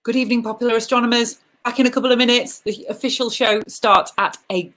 Good evening, popular astronomers. Back in a couple of minutes. The official show starts at 8.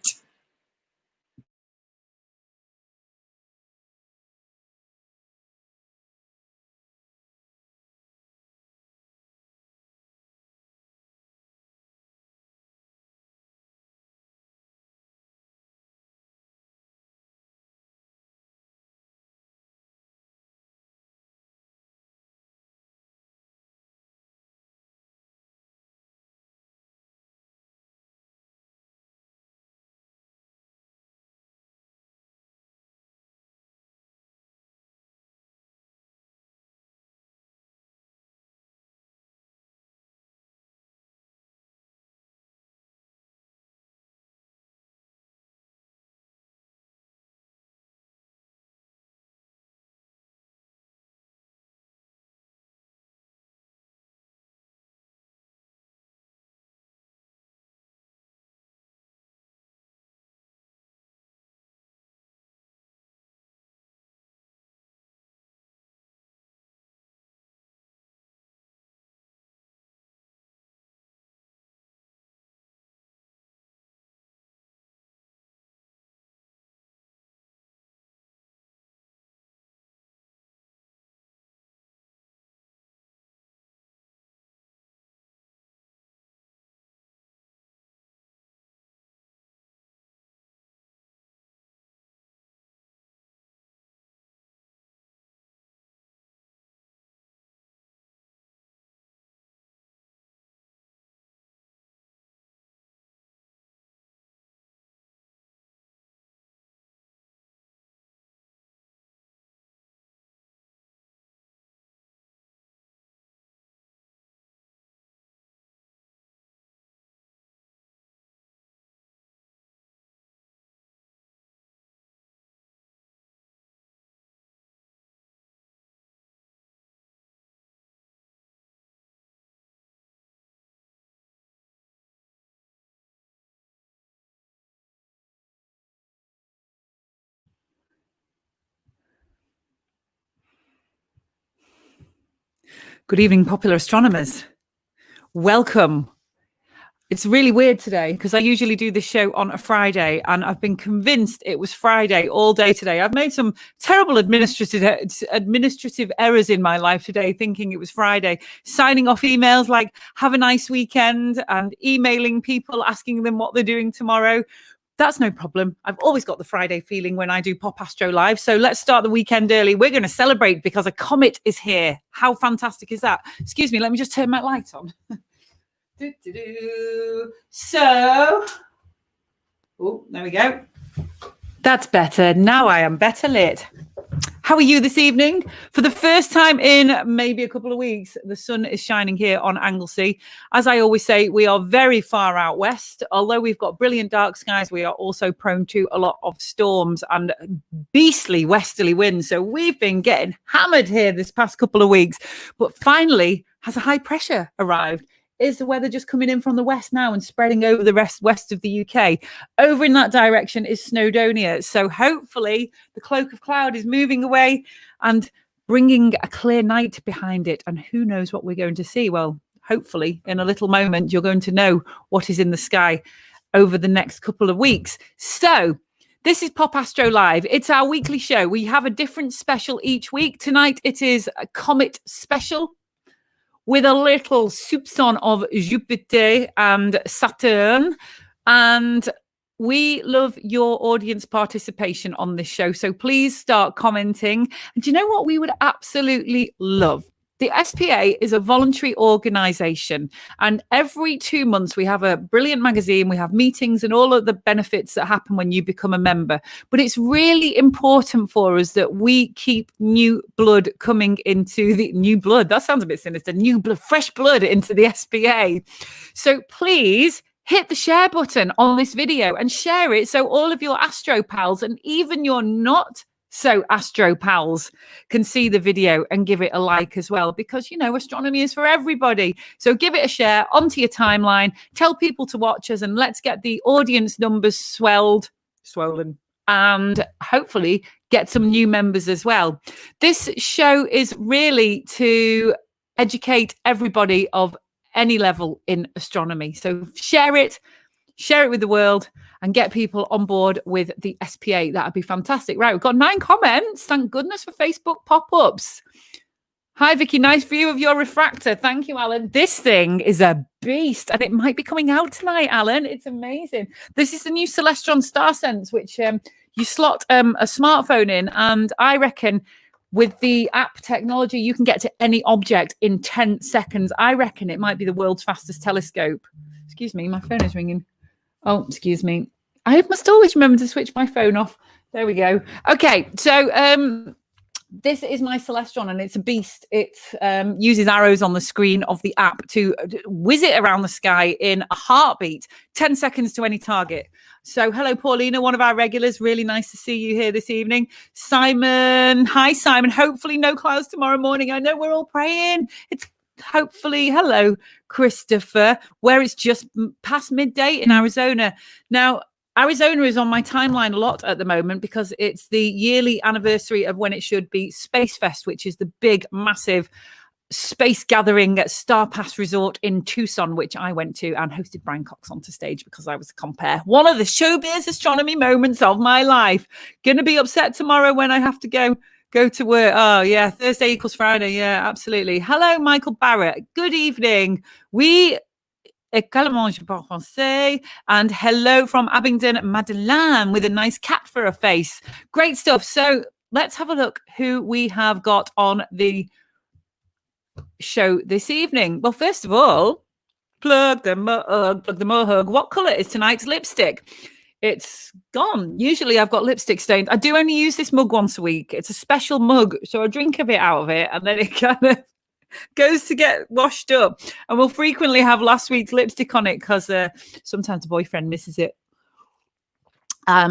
Good evening, popular astronomers. Welcome. It's really weird today because I usually do this show on a Friday and I've been convinced it was Friday all day today. I've made some terrible administrative errors in my life today, thinking it was Friday, signing off emails like have a nice weekend and emailing people, asking them what they're doing tomorrow. That's no problem. I've always got the Friday feeling when I do Pop Astro Live. So let's start the weekend early. We're going to celebrate because a comet is here. How fantastic is that? Excuse me, let me just turn my light on. So, oh, there we go. That's better. Now I am better lit. How are you this evening? For the first time in maybe a couple of weeks, the sun is shining here on Anglesey. As I always say, we are very far out west. Although we've got brilliant dark skies, we are also prone to a lot of storms and beastly westerly winds. So we've been getting hammered here this past couple of weeks. But finally, has a high pressure arrived? Is the weather just coming in from the west now and spreading over the west of the UK? Over in that direction is Snowdonia. So hopefully the cloak of cloud is moving away and bringing a clear night behind it. And who knows what we're going to see? Well, hopefully in a little moment, you're going to know what is in the sky over the next couple of weeks. So this is Pop Astro Live. It's our weekly show. We have a different special each week. Tonight it is a Comet special, with a little soupçon of Jupiter and Saturn. And we love your audience participation on this show. So please start commenting. And do you know what we would absolutely love? The SPA is a voluntary organization, and every 2 months we have a brilliant magazine, we have meetings and all of the benefits that happen when you become a member. But it's really important for us that we keep new blood coming into the new blood. That sounds a bit sinister. New blood, fresh blood into the SPA. So please hit the share button on this video and share it so all of your Astro pals and even your not so Astro pals can see the video and give it a like as well, because, you know, astronomy is for everybody. So give it a share onto your timeline, tell people to watch us, and let's get the audience numbers swollen, and hopefully get some new members as well. This show is really to educate everybody of any level in astronomy. So share it with the world and get people on board with the SPA. That'd be fantastic. Right, we've got 9 comments. Thank goodness for Facebook pop-ups. Hi, Vicky. Nice view of your refractor. Thank you, Alan. This thing is a beast, and it might be coming out tonight, Alan. It's amazing. This is the new Celestron StarSense, which you slot a smartphone in, and I reckon with the app technology, you can get to any object in 10 seconds. I reckon it might be the world's fastest telescope. Excuse me, my phone is ringing. Oh, excuse me. I must always remember to switch my phone off. There we go. Okay, so this is my Celestron, and it's a beast. It uses arrows on the screen of the app to whiz it around the sky in a heartbeat, 10 seconds to any target. So hello, Paulina, one of our regulars. Really nice to see you here this evening. Simon, hi, Simon. Hopefully no clouds tomorrow morning. I know we're all praying. It's hopefully, hello, Christopher, where it's just past midday in Arizona. Now, Arizona is on my timeline a lot at the moment because it's the yearly anniversary of when it should be Space Fest, which is the big, massive space gathering at Star Pass Resort in Tucson, which I went to and hosted Brian Cox onto stage because I was a compere. One of the showbiz astronomy moments of my life. Going to be upset tomorrow when I have to go to work. Oh, yeah. Thursday equals Friday. Yeah, absolutely. Hello, Michael Barrett. Good evening. Également, je parle français. And hello from Abingdon, Madeleine, with a nice cat for a face. Great stuff. So let's have a look who we have got on the show this evening. Well, first of all, plug the mug. What colour is tonight's lipstick? It's gone. Usually I've got lipstick stains. I do only use this mug once a week. It's a special mug, so I drink a bit out of it, and then it kind of goes to get washed up. And we'll frequently have last week's lipstick on it because sometimes the boyfriend misses it.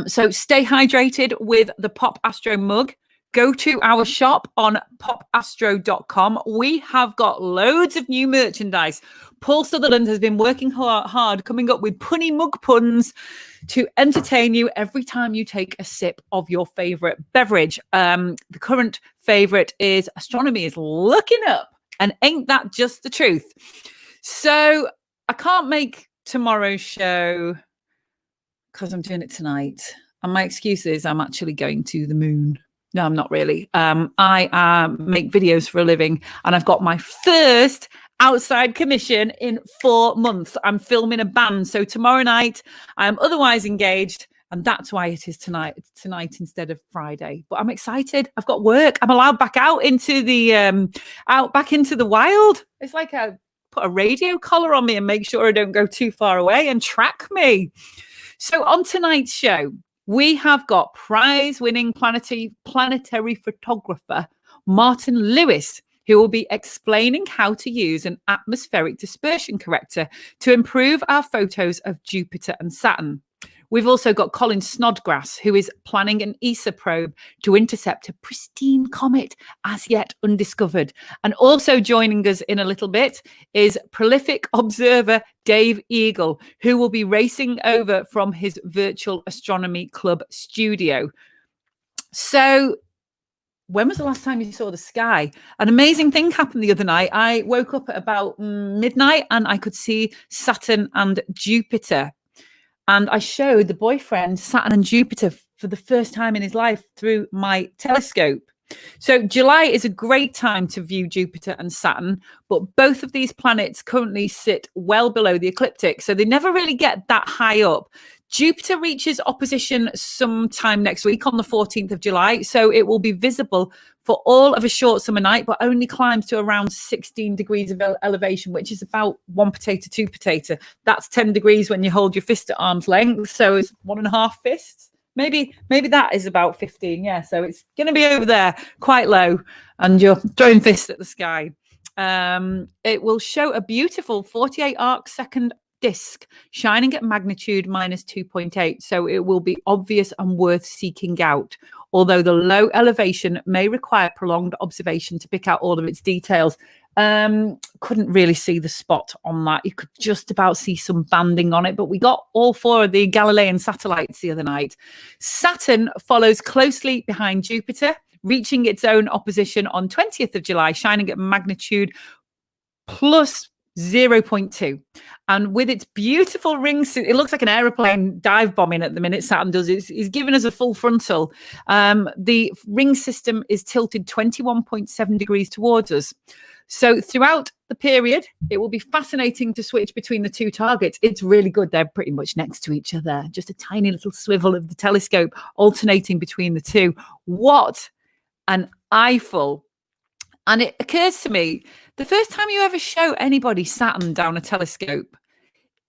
So stay hydrated with the Pop Astro mug. Go to our shop on popastro.com. We have got loads of new merchandise. Paul Sutherland has been working hard coming up with punny mug puns to entertain you every time you take a sip of your favorite beverage. The current favorite is Astronomy is Looking Up. And ain't that just the truth? So I can't make tomorrow's show because I'm doing it tonight. And my excuse is I'm actually going to the moon. No, I'm not really. I make videos for a living, and I've got my first outside commission in 4 months. I'm filming a band. So tomorrow night I'm otherwise engaged, and that's why it is tonight instead of Friday. But I'm excited. I've got work. I'm allowed back out into the back into the wild. It's like I put a radio collar on me and make sure I don't go too far away and track me. So on tonight's show, we have got prize-winning planetary photographer Martin Lewis, who will be explaining how to use an atmospheric dispersion corrector to improve our photos of Jupiter and Saturn. We've also got Colin Snodgrass, who is planning an ESA probe to intercept a pristine comet as yet undiscovered. And also joining us in a little bit is prolific observer Dave Eagle, who will be racing over from his virtual astronomy club studio. So when was the last time you saw the sky? An amazing thing happened the other night. I woke up at about midnight and I could see Saturn and Jupiter. And I showed the boyfriend Saturn and Jupiter for the first time in his life through my telescope. So July is a great time to view Jupiter and Saturn, but both of these planets currently sit well below the ecliptic, so they never really get that high up. Jupiter reaches opposition sometime next week on the 14th of July, so it will be visible for all of a short summer night, but only climbs to around 16 degrees of elevation, which is about 1 potato, 2 potato. That's 10 degrees when you hold your fist at arm's length, so it's 1.5 fists. Maybe that is about 15. Yeah, so it's going to be over there, quite low, and you're throwing fists at the sky. It will show a beautiful 48 arc second disk shining at magnitude minus 2.8. So it will be obvious and worth seeking out, although the low elevation may require prolonged observation to pick out all of its details. Couldn't really see the spot on that. You could just about see some banding on it, but we got all 4 of the Galilean satellites the other night. Saturn follows closely behind Jupiter, reaching its own opposition on 20th of July, shining at magnitude plus 0.2. And with its beautiful rings, it looks like an aeroplane dive bombing at the minute. Saturn does. It's given us a full frontal. The ring system is tilted 21.7 degrees towards us. So throughout the period, it will be fascinating to switch between the two targets. It's really good. They're pretty much next to each other. Just a tiny little swivel of the telescope alternating between the two. What an eyeful. And it occurs to me, the first time you ever show anybody Saturn down a telescope,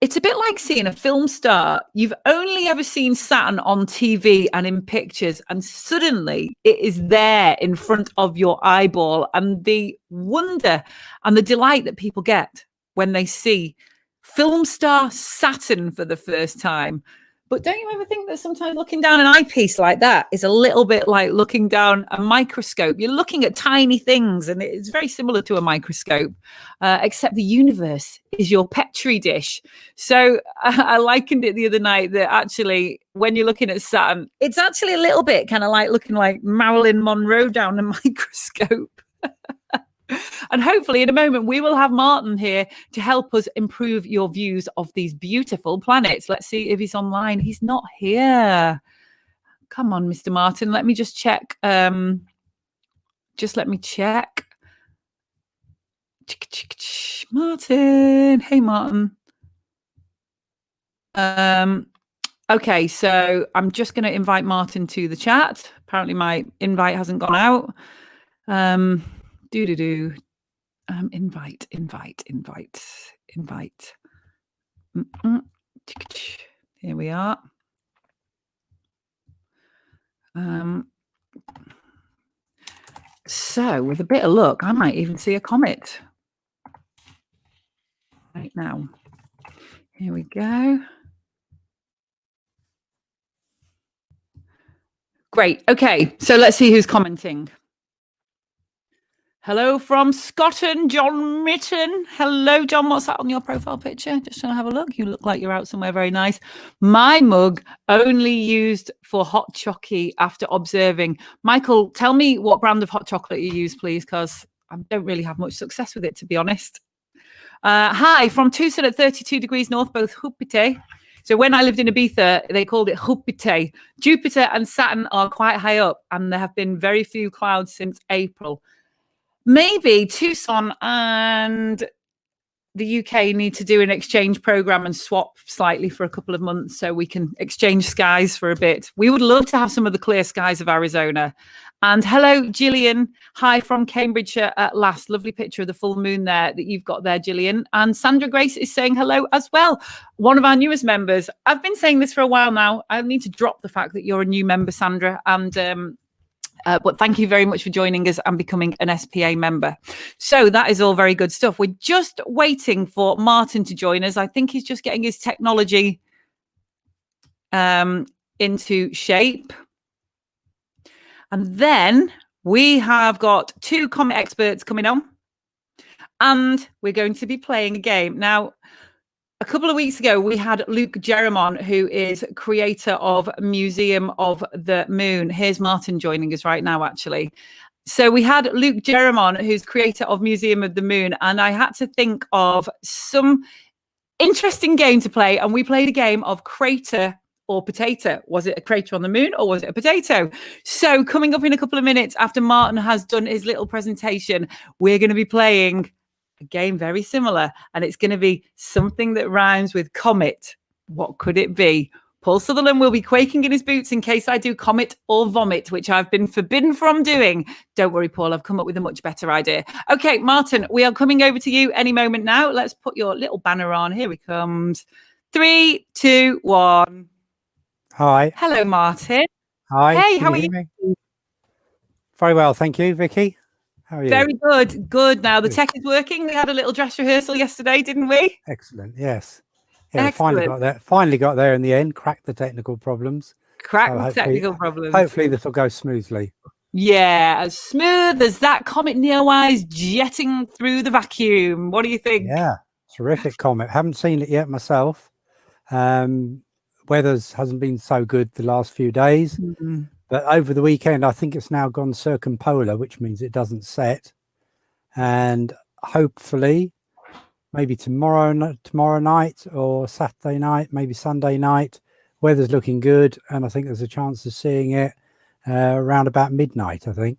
it's a bit like seeing a film star. You've only ever seen Saturn on TV and in pictures, and suddenly it is there in front of your eyeball. And the wonder and the delight that people get when they see film star Saturn for the first time. But don't you ever think that sometimes looking down an eyepiece like that is a little bit like looking down a microscope? You're looking at tiny things, and it's very similar to a microscope, except the universe is your Petri dish. So I likened it the other night that actually, when you're looking at Saturn, it's actually a little bit kind of like looking like Marilyn Monroe down a microscope. And hopefully in a moment, we will have Martin here to help us improve your views of these beautiful planets. Let's see if he's online. He's not here. Come on, Mr. Martin. Let me just check. Just let me check. Martin. Hey, Martin. Okay, so I'm just going to invite Martin to the chat. Apparently my invite hasn't gone out. Invite. Here we are. So with a bit of luck, I might even see a comet right now. Here we go. Great. Okay, so let's see who's commenting. Hello from Scotland, John Mitten. Hello, John. What's that on your profile picture? Just trying to have a look. You look like you're out somewhere very nice. My mug only used for hot chocolate after observing. Michael, tell me what brand of hot chocolate you use, please, because I don't really have much success with it, to be honest. Hi, from Tucson at 32 degrees north, both Jupiter. So when I lived in Ibiza, they called it Jupiter. Jupiter and Saturn are quite high up, and there have been very few clouds since April. Maybe Tucson and the UK need to do an exchange program and swap slightly for a couple of months so we can exchange skies for a bit. We would love to have some of the clear skies of Arizona. And hello, Gillian. Hi from Cambridgeshire at last. Lovely picture of the full moon there that you've got there, Gillian. And Sandra Grace is saying hello as well. One of our newest members. I've been saying this for a while now. I need to drop the fact that you're a new member, Sandra. And but thank you very much for joining us and becoming an SPA member. So that is all very good stuff. We're just waiting for Martin to join us. I think he's just getting his technology into shape. And then we have got two Comet experts coming on, and we're going to be playing a game. Now, a couple of weeks ago, we had Luke Jeremon, who is creator of Museum of the Moon. Here's Martin joining us right now, actually. So we had Luke Jeremon, who's creator of Museum of the Moon, and I had to think of some interesting game to play, and we played a game of crater or potato. Was it a crater on the moon or was it a potato? So coming up in a couple of minutes after Martin has done his little presentation, we're going to be playing a game very similar, and it's going to be something that rhymes with comet. What could it be? Paul Sutherland will be quaking in his boots in case I do comet or vomit, which I've been forbidden from doing. Don't worry, Paul, I've come up with a much better idea. Okay, Martin, we are coming over to you any moment now. Let's put your little banner on. Here he comes. 3, 2, 1. Hi. Hello, Martin. Hi. Hey, how are you? Very well, thank you, Vicky. How are you? Very good. Good. Now the tech is working. We had a little dress rehearsal yesterday, didn't we? Excellent. Yes. Yeah, Excellent. finally got there in the end. Cracked the technical problems. Problems. Hopefully this will go smoothly. Yeah, as smooth as that Comet NEOWISE jetting through the vacuum. What do you think? Yeah, terrific comet. Haven't seen it yet myself. Weather's hasn't been so good the last few days. Mm-hmm. But over the weekend, I think it's now gone circumpolar, which means it doesn't set. And hopefully, maybe tomorrow night or Saturday night, maybe Sunday night. Weather's looking good, and I think there's a chance of seeing it around about midnight. I think.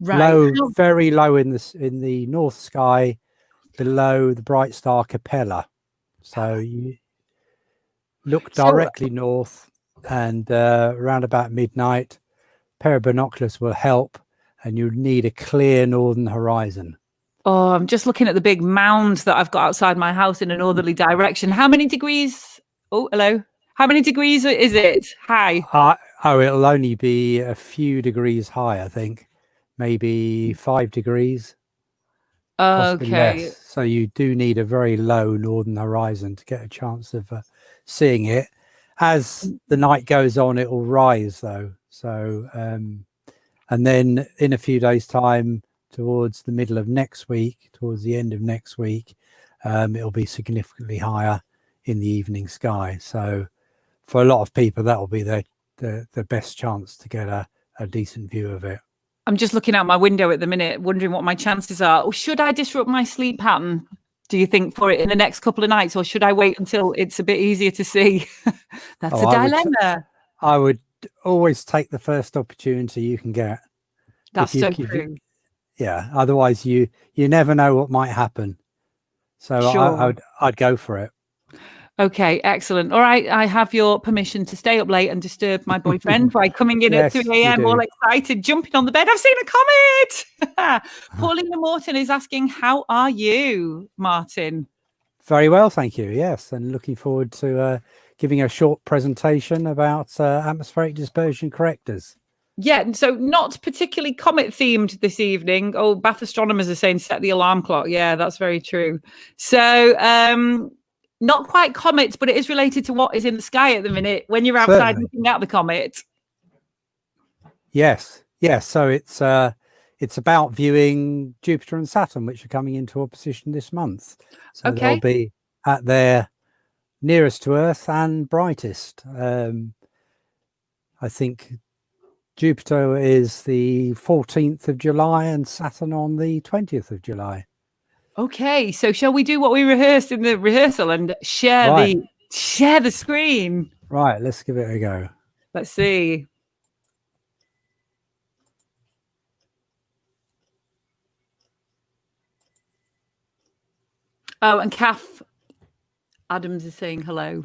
Right. Low, very low in the north sky, below the bright star Capella. So you look directly north, and around about midnight, pair of binoculars will help, and you need a clear northern horizon. Oh, I'm just looking at the big mound that I've got outside my house in a northerly direction. How many degrees? Oh, hello. How many degrees is it high? It'll only be a few degrees high, I think, maybe 5 degrees, possibly Okay. less. So you do need a very low northern horizon to get a chance of seeing it. As the night goes on, it will rise, though. So, and then in a few days' time, towards the middle of next week, towards the end of next week, it'll be significantly higher in the evening sky. So for a lot of people, that will be the best chance to get a decent view of it. I'm just looking out my window at the minute, wondering what my chances are. Or should I disrupt my sleep pattern, do you think, for it in the next couple of nights? Or should I wait until it's a bit easier to see? That's a dilemma. I would always take the first opportunity you can get. That's so true. Yeah, otherwise you never know what might happen. So Sure. I'd go for it. Okay, excellent. All right, I have your permission to stay up late and disturb my boyfriend by coming in at 3 a.m. all excited, jumping on the bed. I've seen a comet. Paulina Morton is asking, how are you, Martin? Very well, thank you. Yes, and looking forward to giving a short presentation about atmospheric dispersion correctors. Yeah, so not particularly comet themed this evening. Oh, Bath astronomers are saying set the alarm clock. Yeah, that's very true. So not quite comets, but it is related to what is in the sky at the minute when you're outside looking at the comet. Yes. So it's about viewing Jupiter and Saturn, which are coming into opposition this month. So they'll be at their nearest to Earth and brightest. I think Jupiter is the 14th of July and Saturn on the 20th of July. Okay, so shall we do what we rehearsed in the rehearsal and share the screen? Right, let's give it a go. Let's see. Oh, and Kath Adams is saying hello.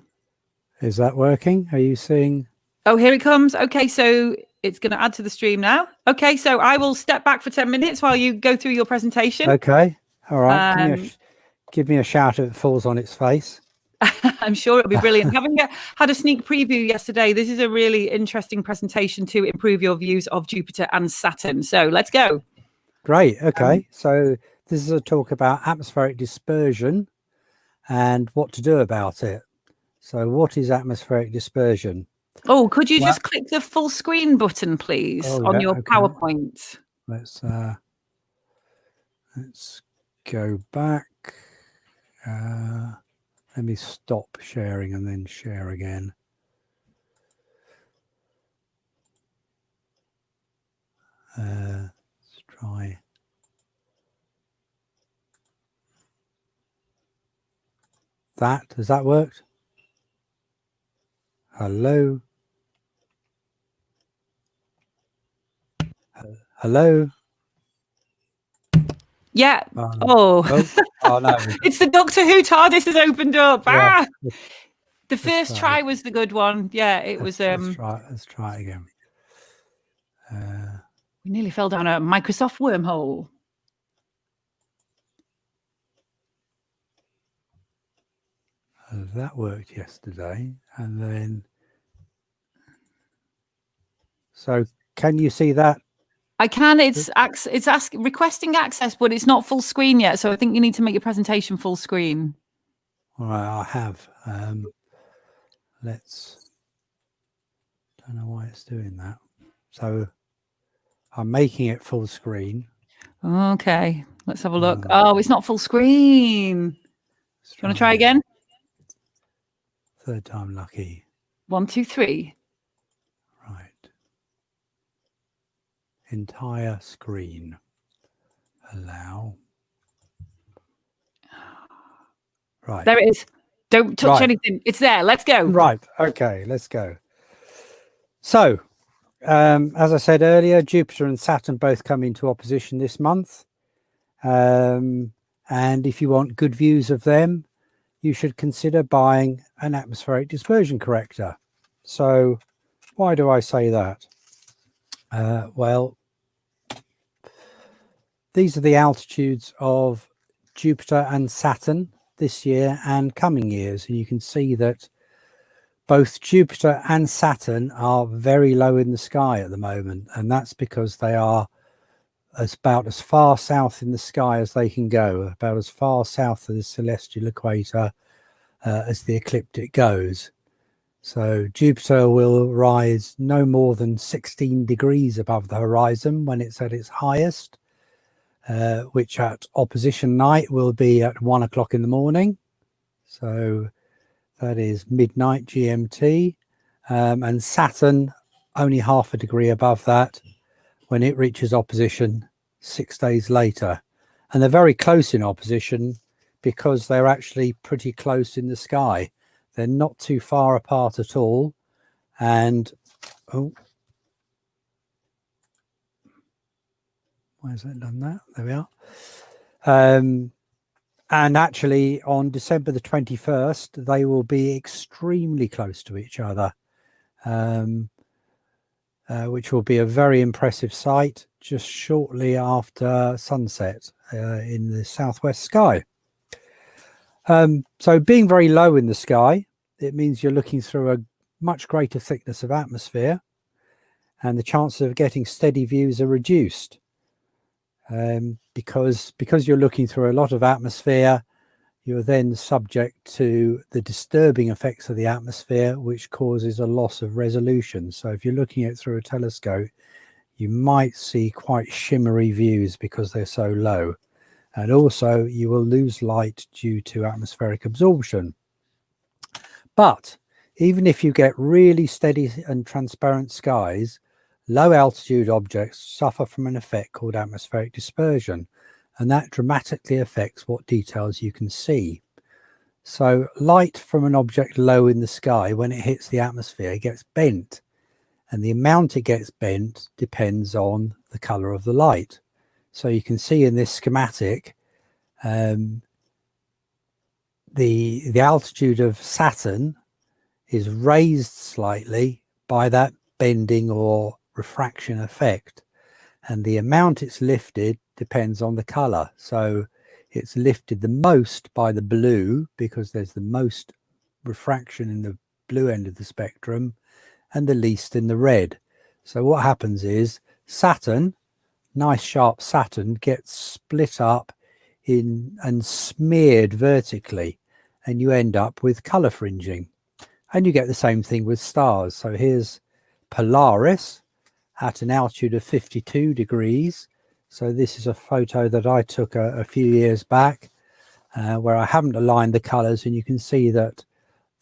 Is that working? Are you seeing? Oh, here it comes. Okay, so it's going to add to the stream now. Okay, so I will step back for 10 minutes while you go through your presentation. Okay, all right. Give me a shout if it falls on its face. I'm sure it'll be brilliant. Having had a sneak preview yesterday, this is a really interesting presentation to improve your views of Jupiter and Saturn. So let's go. Great. Okay, so this is a talk about atmospheric dispersion and what to do about it. So what is atmospheric dispersion? Oh, could you just click the full screen button, please, on your PowerPoint? Let's go back. Let me stop sharing and then share again. Let's try. Has that worked? Hello? Hello? Yeah. Oh no. It's the Doctor Who TARDIS has opened up. Yeah. The first try was the good one. Yeah, it was. Let's try it again. We nearly fell down a Microsoft wormhole. That worked yesterday, and then. So, can you see that? I can. It's requesting access, but it's not full screen yet. So I think you need to make your presentation full screen. All right, I have. Don't know why it's doing that. So I'm making it full screen. Okay, let's have a look. Oh, it's not full screen. Do you want to try again? Third time lucky. 1, 2, 3. Right. Entire screen. Allow. Right. There it is. Don't touch Right. anything. It's there. Let's go. Right. Okay, let's go. So, as I said earlier, Jupiter and Saturn both come into opposition this month. And if you want good views of them, you should consider buying an atmospheric dispersion corrector. So why do I say that? Well, these are the altitudes of Jupiter and Saturn this year and coming years. And you can see that both Jupiter and Saturn are very low in the sky at the moment. And that's because they are about as far south in the sky as they can go, about as far south of the celestial equator as the ecliptic goes. So Jupiter will rise no more than 16 degrees above the horizon when it's at its highest, which at opposition night will be at 1 o'clock in the morning. So that is midnight GMT. And Saturn only half a degree above that when it reaches opposition 6 days later. And they're very close in opposition because they're actually pretty close in the sky. They're not too far apart at all. And oh, why has that done that? There we are. And actually on December the 21st, they will be extremely close to each other, which will be a very impressive sight just shortly after sunset in the southwest sky. So being very low in the sky, it means you're looking through a much greater thickness of atmosphere, and the chances of getting steady views are reduced. Because you're looking through a lot of atmosphere, you're then subject to the disturbing effects of the atmosphere, which causes a loss of resolution. So if you're looking at it through a telescope, you might see quite shimmery views because they're so low. And also you will lose light due to atmospheric absorption. But even if you get really steady and transparent skies, low altitude objects suffer from an effect called atmospheric dispersion, and that dramatically affects what details you can see. So light from an object low in the sky, when it hits the atmosphere, gets bent, and the amount it gets bent depends on the color of the light. So you can see in this schematic, the altitude of Saturn is raised slightly by that bending or refraction effect, and the amount it's lifted depends on the color. So it's lifted the most by the blue because there's the most refraction in the blue end of the spectrum and the least in the red. So what happens is Saturn, nice sharp Saturn, gets split up in and smeared vertically, and you end up with color fringing. And you get the same thing with stars. So here's Polaris at an altitude of 52 degrees. So this is a photo that I took a few years back where I haven't aligned the colors, and you can see that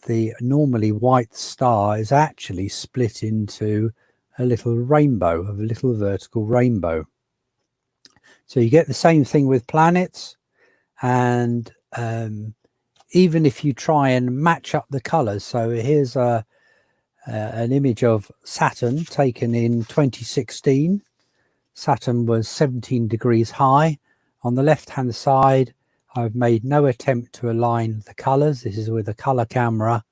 the normally white star is actually split into a little rainbow, a little vertical rainbow. So you get the same thing with planets, and even if you try and match up the colors. So here's an image of Saturn taken in 2016. Saturn was 17 degrees high. On the left hand side, I've made no attempt to align the colors. This is with a color camera,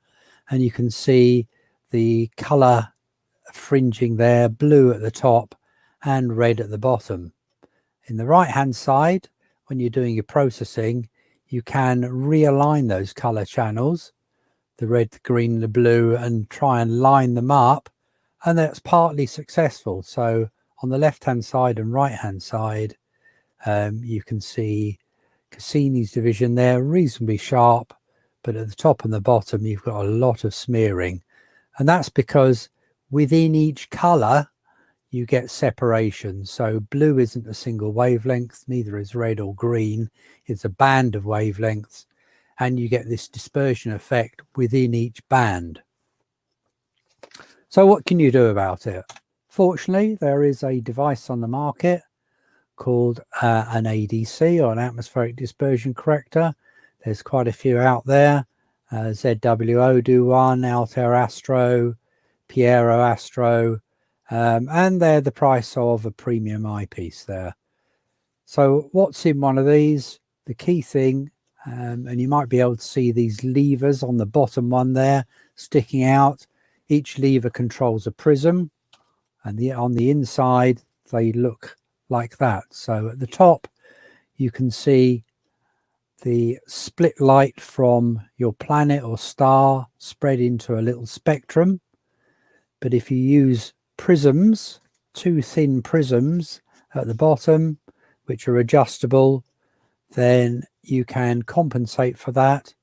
and you can see the color fringing there, blue at the top and red at the bottom. In the right hand side, when you're doing your processing, you can realign those color channels, the red, the green, the blue, and try and line them up, and that's partly successful. So on the left hand side and right hand side, you can see Cassini's division there, reasonably sharp, but at the top and the bottom you've got a lot of smearing, and that's because within each color you get separation. So blue isn't a single wavelength, neither is red or green. It's a band of wavelengths, and you get this dispersion effect within each band. So what can you do about it? Fortunately, there is a device on the market called an ADC, or an atmospheric dispersion corrector. There's quite a few out there. ZWO do one, Altair Astro, Piero Astro, and they're the price of a premium eyepiece there. So what's in one of these? The key thing, and you might be able to see these levers on the bottom one there sticking out. Each lever controls a prism, and on the inside they look like that. So at the top you can see the split light from your planet or star spread into a little spectrum. But if you use prisms, two thin prisms at the bottom, which are adjustable, then you can compensate for that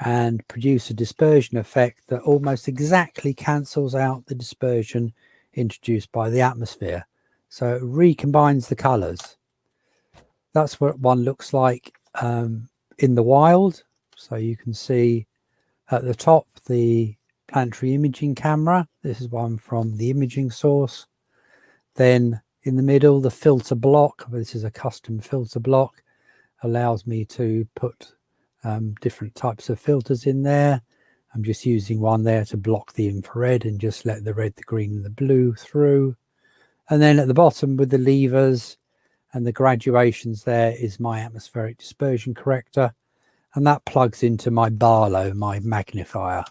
and produce a dispersion effect that almost exactly cancels out the dispersion introduced by the atmosphere. So it recombines the colors. That's what one looks like in the wild. So you can see at the top the planetary imaging camera. This is one from the imaging source. Then in the middle, the filter block. This is a custom filter block. Allows me to put different types of filters in there. I'm just using one there to block the infrared and just let the red, the green and the blue through. And then at the bottom with the levers and the graduations there is my atmospheric dispersion corrector, and that plugs into my Barlow, my magnifier.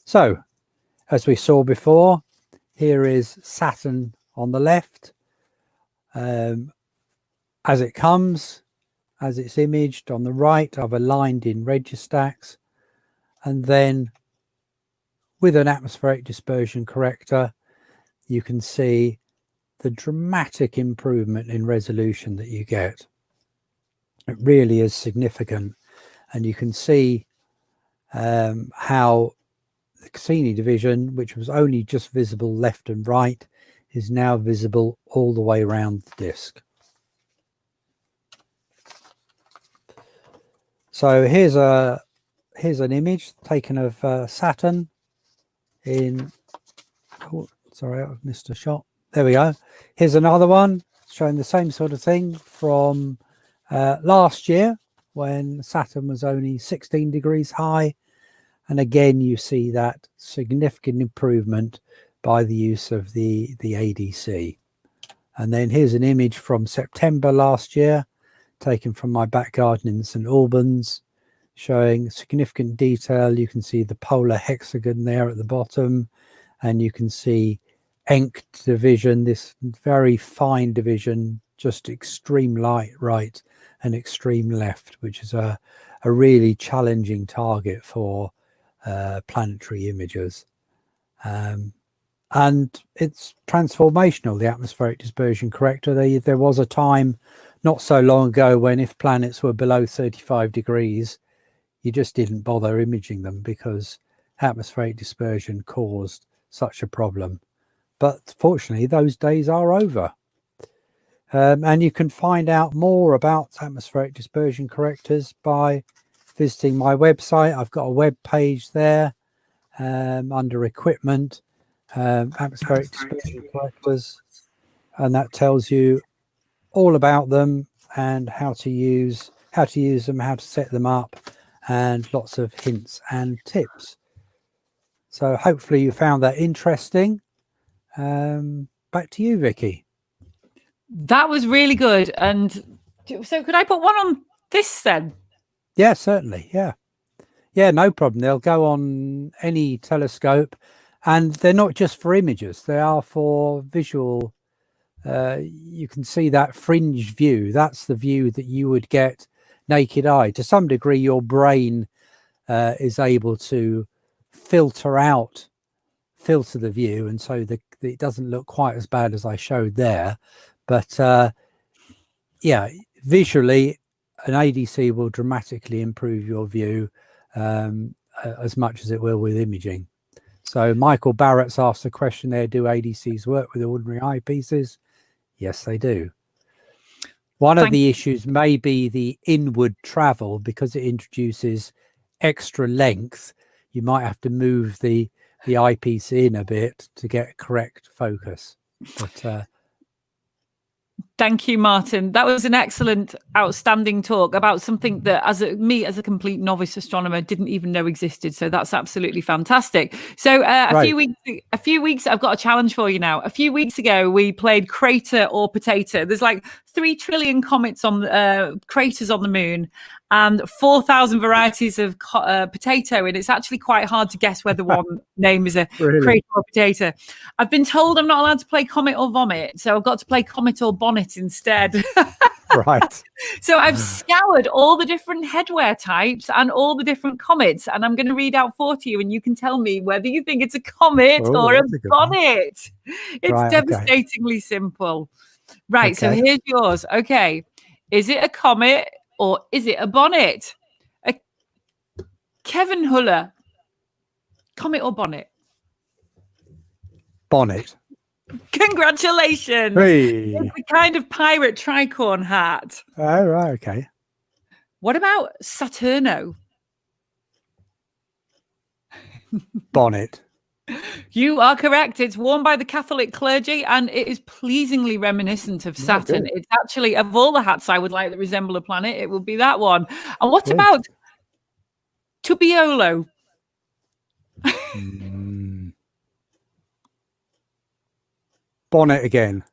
So as we saw before, here is Saturn on the left as it comes, as it's imaged. On the right I've aligned in registacks, and then with an atmospheric dispersion corrector you can see the dramatic improvement in resolution that you get. It really is significant, and you can see how the Cassini division, which was only just visible left and right, is now visible all the way around the disk. So here's an image taken of Saturn in, oh, sorry, I've missed a shot. There we go. Here's another one showing the same sort of thing from last year when Saturn was only 16 degrees high. And again, you see that significant improvement by the use of the ADC. And then here's an image from September last year, taken from my back garden in St Albans, showing significant detail. You can see the polar hexagon there at the bottom, and you can see Encke division, this very fine division, just extreme light right and extreme left, which is a really challenging target for planetary imagers. And it's transformational, the atmospheric dispersion corrector. There was a time not so long ago when if planets were below 35 degrees, you just didn't bother imaging them because atmospheric dispersion caused such a problem. But fortunately, those days are over. And you can find out more about atmospheric dispersion correctors by visiting my website. I've got a web page there under equipment, atmospheric dispersion correctors, and that tells you all about them and how to use them, how to set them up, and lots of hints and tips. So hopefully you found that interesting. Back to you, Vicky. That was really good. And so could I put one on this then? Yeah, certainly. Yeah, no problem. They'll go on any telescope, and they're not just for images. They are for visual. You can see that fringe view. That's the view that you would get naked eye. To some degree, your brain is able to filter the view, and so it doesn't look quite as bad as I showed there. But yeah, visually, an ADC will dramatically improve your view as much as it will with imaging. So Michael Barrett's asked a question there: do ADCs work with ordinary eyepieces? Yes, they do. One of the issues may be the inward travel, because it introduces extra length. You might have to move the eyepiece in a bit to get correct focus. But Thank you, Martin. That was an excellent, outstanding talk about something that, as a complete novice astronomer, didn't even know existed. So that's absolutely fantastic. So a few weeks, I've got a challenge for you now. A few weeks ago, we played crater or potato. There's like 3 trillion comets on craters on the moon, and 4,000 varieties of potato, and it's actually quite hard to guess whether one name is a crater or potato. I've been told I'm not allowed to play comet or vomit, so I've got to play comet or bonnet instead. Right. So I've scoured all the different headwear types and all the different comets, and I'm going to read out 4 to you, and you can tell me whether you think it's a comet or a bonnet. It's devastatingly simple. Right, so here's yours. Okay, is it a comet or is it a bonnet? Kevin Huller, comet or bonnet? Bonnet. Congratulations. Hey. It's the kind of pirate tricorn hat. Oh, right, okay. What about Saturno? Bonnet. You are correct. It's worn by the Catholic clergy, and it is pleasingly reminiscent of Saturn. It's actually, of all the hats I would like that resemble a planet, it would be that one. And what about Tubiolo? Bonnet again.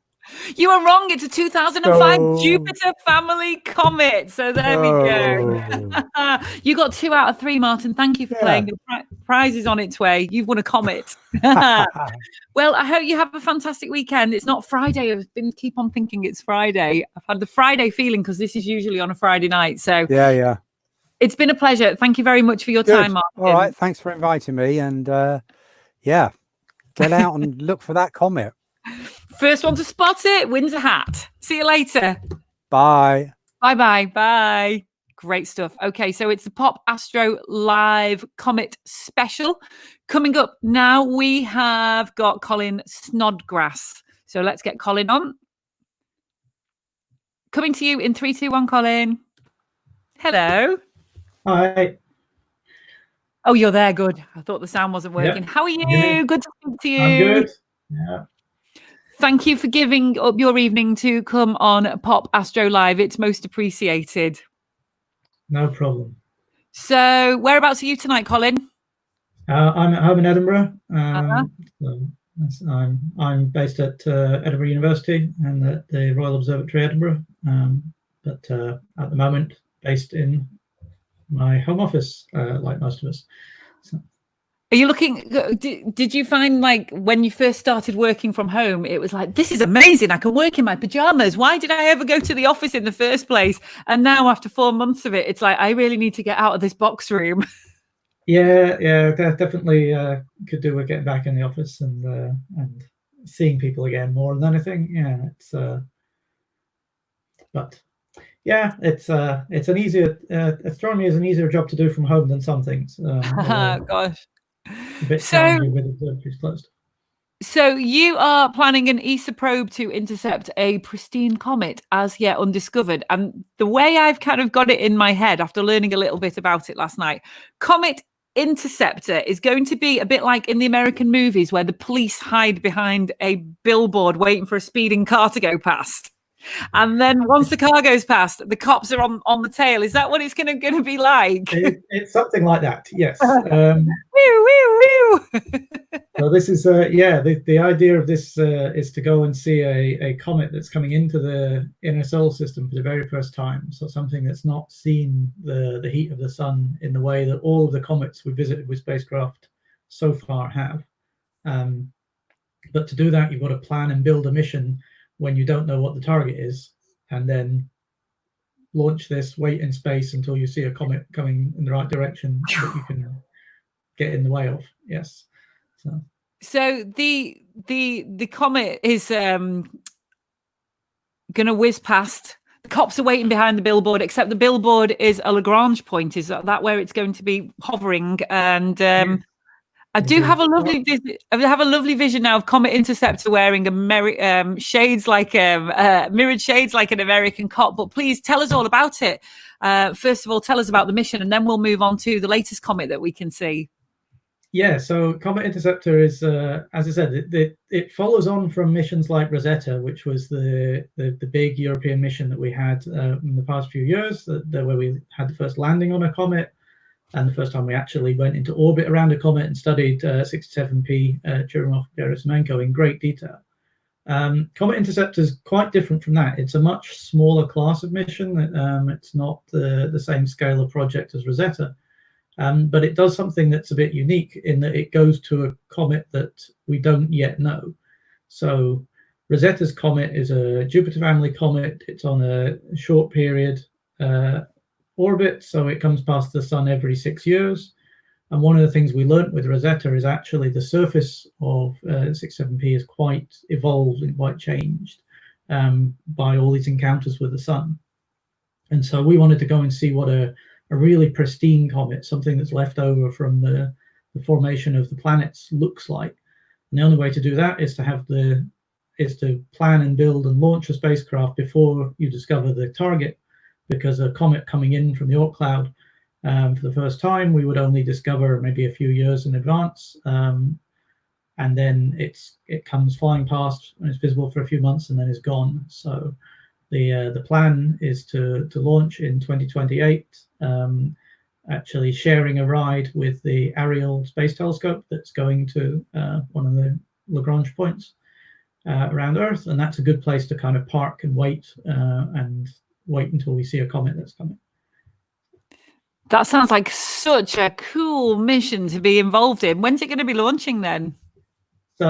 You are wrong. It's a 2005 Jupiter family comet. So there we go. You got 2 out of 3, Martin. Thank you for playing. The prize is on its way. You've won a comet. Well, I hope you have a fantastic weekend. It's not Friday. I've been keep on thinking it's Friday. I've had the Friday feeling because this is usually on a Friday night. So yeah. It's been a pleasure. Thank you very much for your time, Martin. All right. Thanks for inviting me. And get out and look for that comet. First one to spot it wins a hat. See you later. Bye. Bye. Great stuff. Okay, so it's the Pop Astro Live Comet Special. Coming up now, we have got Colin Snodgrass. So let's get Colin on. Coming to you in 3, 2, 1, Colin. Hello. Hi. Oh, you're there. Good. I thought the sound wasn't working. Yep. How are you? Yeah. Good to speak to you. I'm good. Yeah. Thank you for giving up your evening to come on Pop Astro Live. It's most appreciated. No problem. So, whereabouts are you tonight, Colin? I'm at home in Edinburgh. So I'm based at Edinburgh University and at the Royal Observatory, Edinburgh. But at the moment, based in my home office, like most of us. So. Are you looking? Did you find, like, when you first started working from home, it was like, this is amazing. I can work in my pajamas. Why did I ever go to the office in the first place? And now, after 4 months of it, it's like, I really need to get out of this box room. Yeah, definitely could do with getting back in the office and seeing people again more than anything. Yeah, it's but yeah, it's an easier astronomy is an easier job to do from home than some things. Gosh. A bit challenging with observatories closed. So you are planning an ESA probe to intercept a pristine comet as yet undiscovered. And the way I've kind of got it in my head after learning a little bit about it last night, Comet Interceptor is going to be a bit like in the American movies where the police hide behind a billboard waiting for a speeding car to go past. And then once the car goes past, the cops are on the tail. Is that what it's going to be like? It's something like that, yes. So this is, the idea of this is to go and see a comet that's coming into the inner solar system for the very first time. So something that's not seen the heat of the sun in the way that all of the comets we visited with spacecraft so far have. But to do that, you've got to plan and build a mission when you don't know what the target is, and then launch this, wait in space until you see a comet coming in the right direction that you can get in the way of. Yes. So the comet is going to whiz past. The cops are waiting behind the billboard, except the billboard is a Lagrange point. Is that where it's going to be hovering? And I do have a lovely vision now of Comet Interceptor wearing a mirrored shades like an American cop. But please tell us all about it. First of all, tell us about the mission, and then we'll move on to the latest comet that we can see. Yeah, so Comet Interceptor is, as I said, it follows on from missions like Rosetta, which was the big European mission that we had in the past few years, where we had the first landing on a comet, and the first time we actually went into orbit around a comet and studied 67P Churyumov-Gerasimenko in great detail. Comet Interceptor is quite different from that. It's a much smaller class of mission. It's not the same scale of project as Rosetta. But it does something that's a bit unique in that it goes to a comet that we don't yet know. So Rosetta's comet is a Jupiter family comet. It's on a short period orbit, so it comes past the sun every 6 years. And one of the things we learned with Rosetta is actually the surface of 67P is quite evolved and quite changed by all these encounters with the sun. And so we wanted to go and see what a really pristine comet, something that's left over from the formation of the planets, looks like. And the only way to do that is to plan and build and launch a spacecraft before you discover the target, because a comet coming in from the Oort cloud for the first time, we would only discover maybe a few years in advance, and then it comes flying past and it's visible for a few months and then is gone. So the plan is to launch in 2028, actually sharing a ride with the Ariel space telescope that's going to one of the Lagrange points around Earth, and that's a good place to kind of park and wait until we see a comet that's coming. That sounds like such a cool mission to be involved in. When's it going to be launching then?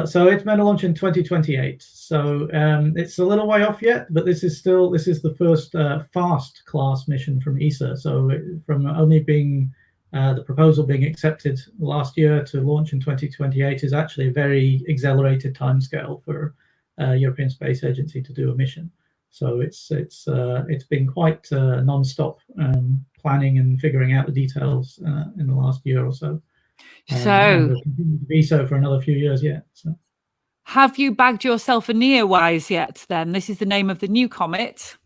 So it's meant to launch in 2028. So it's a little way off yet, but this is the first fast class mission from ESA. So from only being the proposal being accepted last year to launch in 2028 is actually a very accelerated timescale for European Space Agency to do a mission. So it's been quite non-stop planning and figuring out the details in the last year or so. And will continue to be so for another few years yet. So. Have you bagged yourself a NEOWISE yet then? This is the name of the new comet.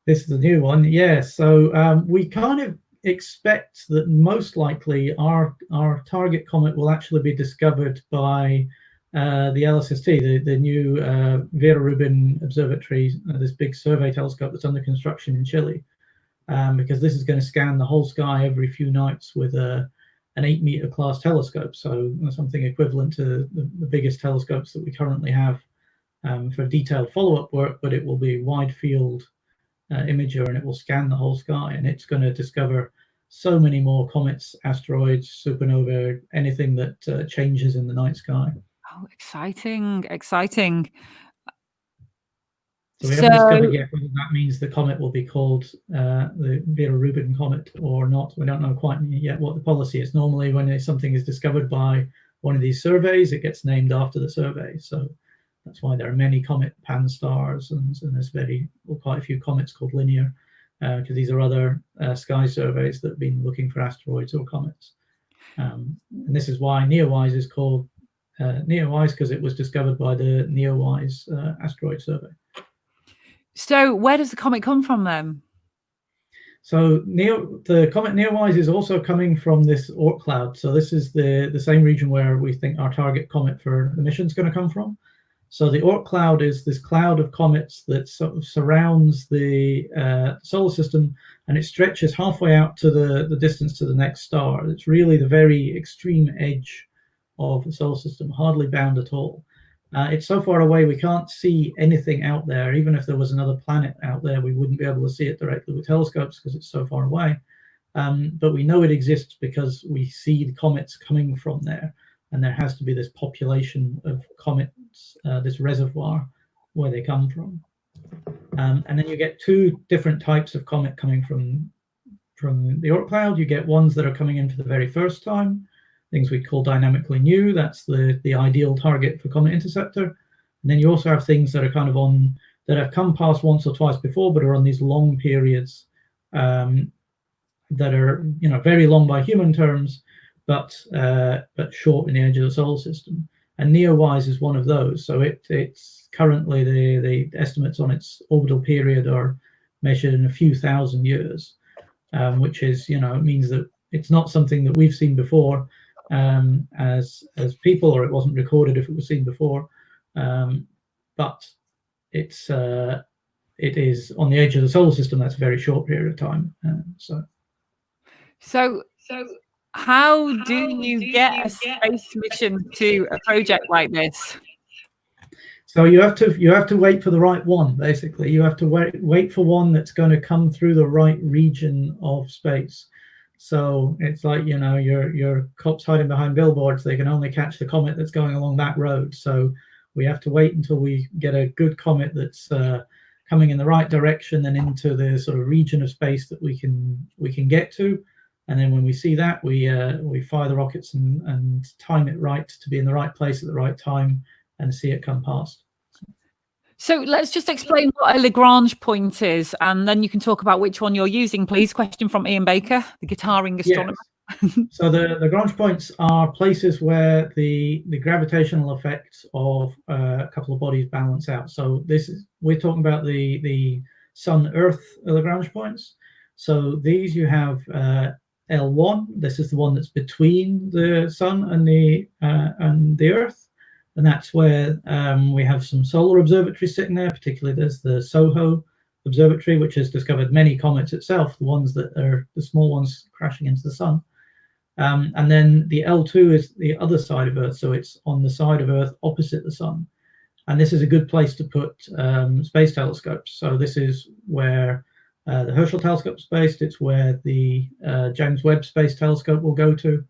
This is the new one, yes. So we kind of expect that most likely our target comet will actually be discovered by the LSST, the new Vera Rubin Observatory, this big survey telescope that's under construction in Chile, because this is going to scan the whole sky every few nights with an 8-meter class telescope, so something equivalent to the biggest telescopes that we currently have for detailed follow-up work, but it will be wide field imager, and it will scan the whole sky, and it's going to discover so many more comets, asteroids, supernova, anything that changes in the night sky. Oh, exciting, exciting. So we haven't discovered yet whether that means the comet will be called the Vera Rubin comet or not. We don't know quite yet what the policy is. Normally when something is discovered by one of these surveys, it gets named after the survey. So that's why there are many comet pan stars, and there's quite a few comets called linear, because these are other sky surveys that have been looking for asteroids or comets. And this is why NEOWISE is called NEOWISE, because it was discovered by the NEOWISE asteroid survey. So where does the comet come from then? So the comet NEOWISE is also coming from this Oort cloud. So this is the same region where we think our target comet for the mission is going to come from. So the Oort cloud is this cloud of comets that sort of surrounds the solar system, and it stretches halfway out to the distance to the next star. It's really the very extreme edge of the solar system, hardly bound at all. It's so far away we can't see anything out there. Even if there was another planet out there, we wouldn't be able to see it directly with telescopes because it's so far away. But we know it exists because we see the comets coming from there, and there has to be this population of comets, this reservoir where they come from. And then you get two different types of comet coming from the Oort cloud. You get ones that are coming in for the very first time, things we call dynamically new. That's the ideal target for Comet Interceptor. And then you also have things that are kind of that have come past once or twice before, but are on these long periods that are very long by human terms, but short in the edge of the solar system. And NEOWISE is one of those. So it's currently the estimates on its orbital period are measured in a few thousand years, which is it means that it's not something that we've seen before. as people, or it wasn't recorded if it was seen before. But it is on the edge of the solar system. That's a very short period of time. So how do you get a space mission to a project like this? So you have to wait for the right one. Basically, you have to wait for one that's going to come through the right region of space. So it's like, you know, your cops hiding behind billboards. They can only catch the comet that's going along that road. So we have to wait until we get a good comet that's coming in the right direction and into the sort of region of space that we can get to. And then when we see that, we fire the rockets and time it right to be in the right place at the right time and see it come past. So let's just explain what a Lagrange point is, and then you can talk about which one you're using, please. Question from Ian Baker, the guitaring astronomer. Yes. So the Lagrange points are places where the gravitational effects of a couple of bodies balance out. So we're talking about the Sun-Earth Lagrange points. So these you have L1. This is the one that's between the Sun and the Earth. And that's where we have some solar observatories sitting there. Particularly, there's the SOHO observatory, which has discovered many comets itself, the ones that are the small ones crashing into the sun. And then the L2 is the other side of Earth, so it's on the side of Earth opposite the sun. And this is a good place to put space telescopes. So this is where the Herschel telescope is based. It's where the James Webb Space Telescope will go to.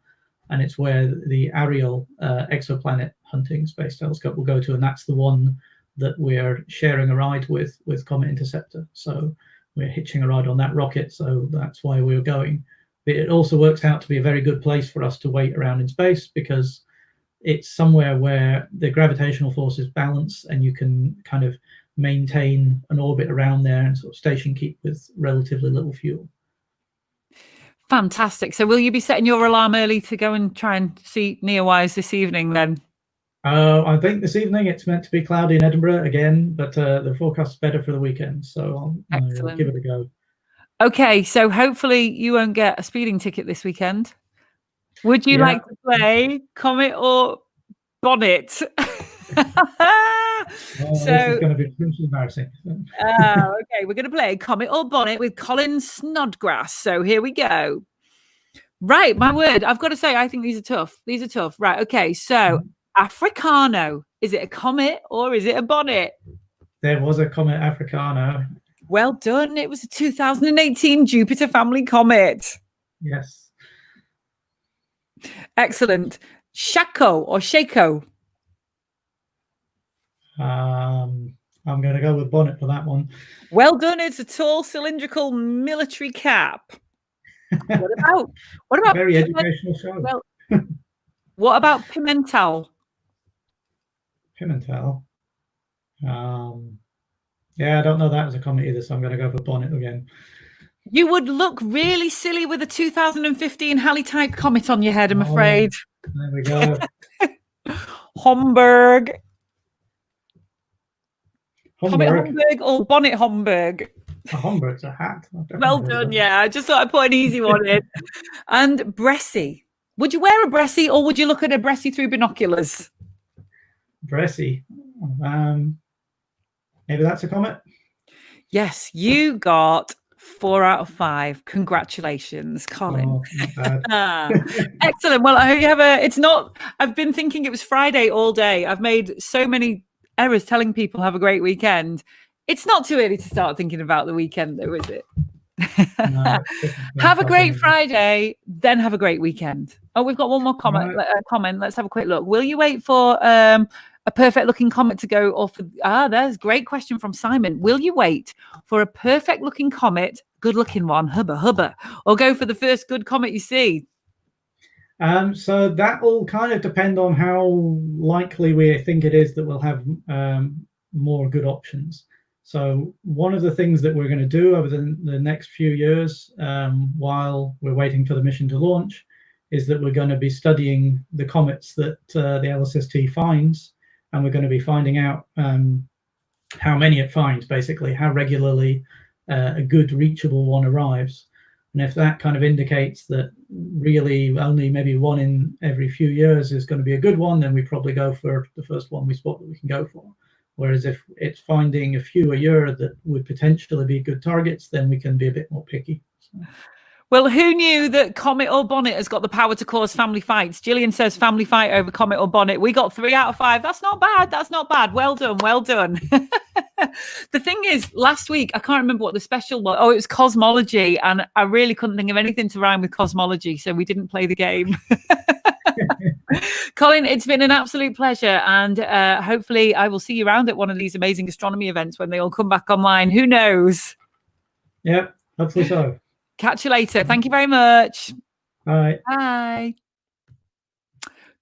And it's where the Ariel exoplanet hunting space telescope will go to, and that's the one that we're sharing a ride with Comet Interceptor. So we're hitching a ride on that rocket, so that's why we're going. But it also works out to be a very good place for us to wait around in space, because it's somewhere where the gravitational forces balance and you can kind of maintain an orbit around there and sort of station keep with relatively little fuel. Fantastic. So will you be setting your alarm early to go and try and see NEOWISE this evening then? I think this evening it's meant to be cloudy in Edinburgh again, but the forecast is better for the weekend, so I'll give it a go. Okay, so hopefully you won't get a speeding ticket this weekend. Would you like to play Comet or Bonnet? So this is going to be pretty embarrassing. Okay, we're going to play Comet or Bonnet with Colin Snodgrass. So here we go. Right, my word. I've got to say, I think these are tough. These are tough. Right, okay. So Africano, is it a comet or is it a bonnet? There was a Comet Africano. Well done. It was a 2018 Jupiter family comet. Yes. Excellent. Shako or Shako? I'm going to go with bonnet for that one. Well done. It's a tall cylindrical military cap. What about very educational show? Well, what about Pimentel? Pimentel. Yeah, I don't know that as a comet either, so I'm going to go for bonnet again. You would look really silly with a 2015 Halley-type comet on your head, I'm afraid. There we go. Homburg. Comet Homburg. Homburg or bonnet Homburg? A Homburg's a hat. Well done, yeah. I just thought I'd put an easy one in. And Bressie. Would you wear a Bressie or would you look at a Bressie through binoculars? Bressie. Maybe that's a comet? Yes, you got 4 out of 5. Congratulations, Colin. Oh, not bad. Excellent. Well, I hope you have I've been thinking it was Friday all day. I've made so many errors telling people have a great weekend. It's not too early to start thinking about the weekend, though, is it? No, have a great Friday, then have a great weekend. Oh, we've got one more comment. Let's have a quick look. Will you wait for a perfect looking comet to go off? There's a great question from Simon. Will you wait for a perfect looking comet, good looking one, hubba, or go for the first good comet you see? So that will kind of depend on how likely we think it is that we'll have more good options. So one of the things that we're going to do over the next few years, while we're waiting for the mission to launch, is that we're going to be studying the comets that the LSST finds, and we're going to be finding out how many it finds, basically, how regularly a good reachable one arrives. And if that kind of indicates that really only maybe one in every few years is going to be a good one, then we probably go for the first one we spot that we can go for. Whereas if it's finding a few a year that would potentially be good targets, then we can be a bit more picky. So. Well, who knew that Comet or Bonnet has got the power to cause family fights? Gillian says family fight over Comet or Bonnet. We got 3 out of 5. That's not bad. That's not bad. Well done. Well done. The thing is, last week, I can't remember what the special was. Oh, it was cosmology. And I really couldn't think of anything to rhyme with cosmology. So we didn't play the game. Colin, it's been an absolute pleasure. And hopefully I will see you around at one of these amazing astronomy events when they all come back online. Who knows? Yeah, hopefully so. Catch you later. Thank you very much. Bye. Bye.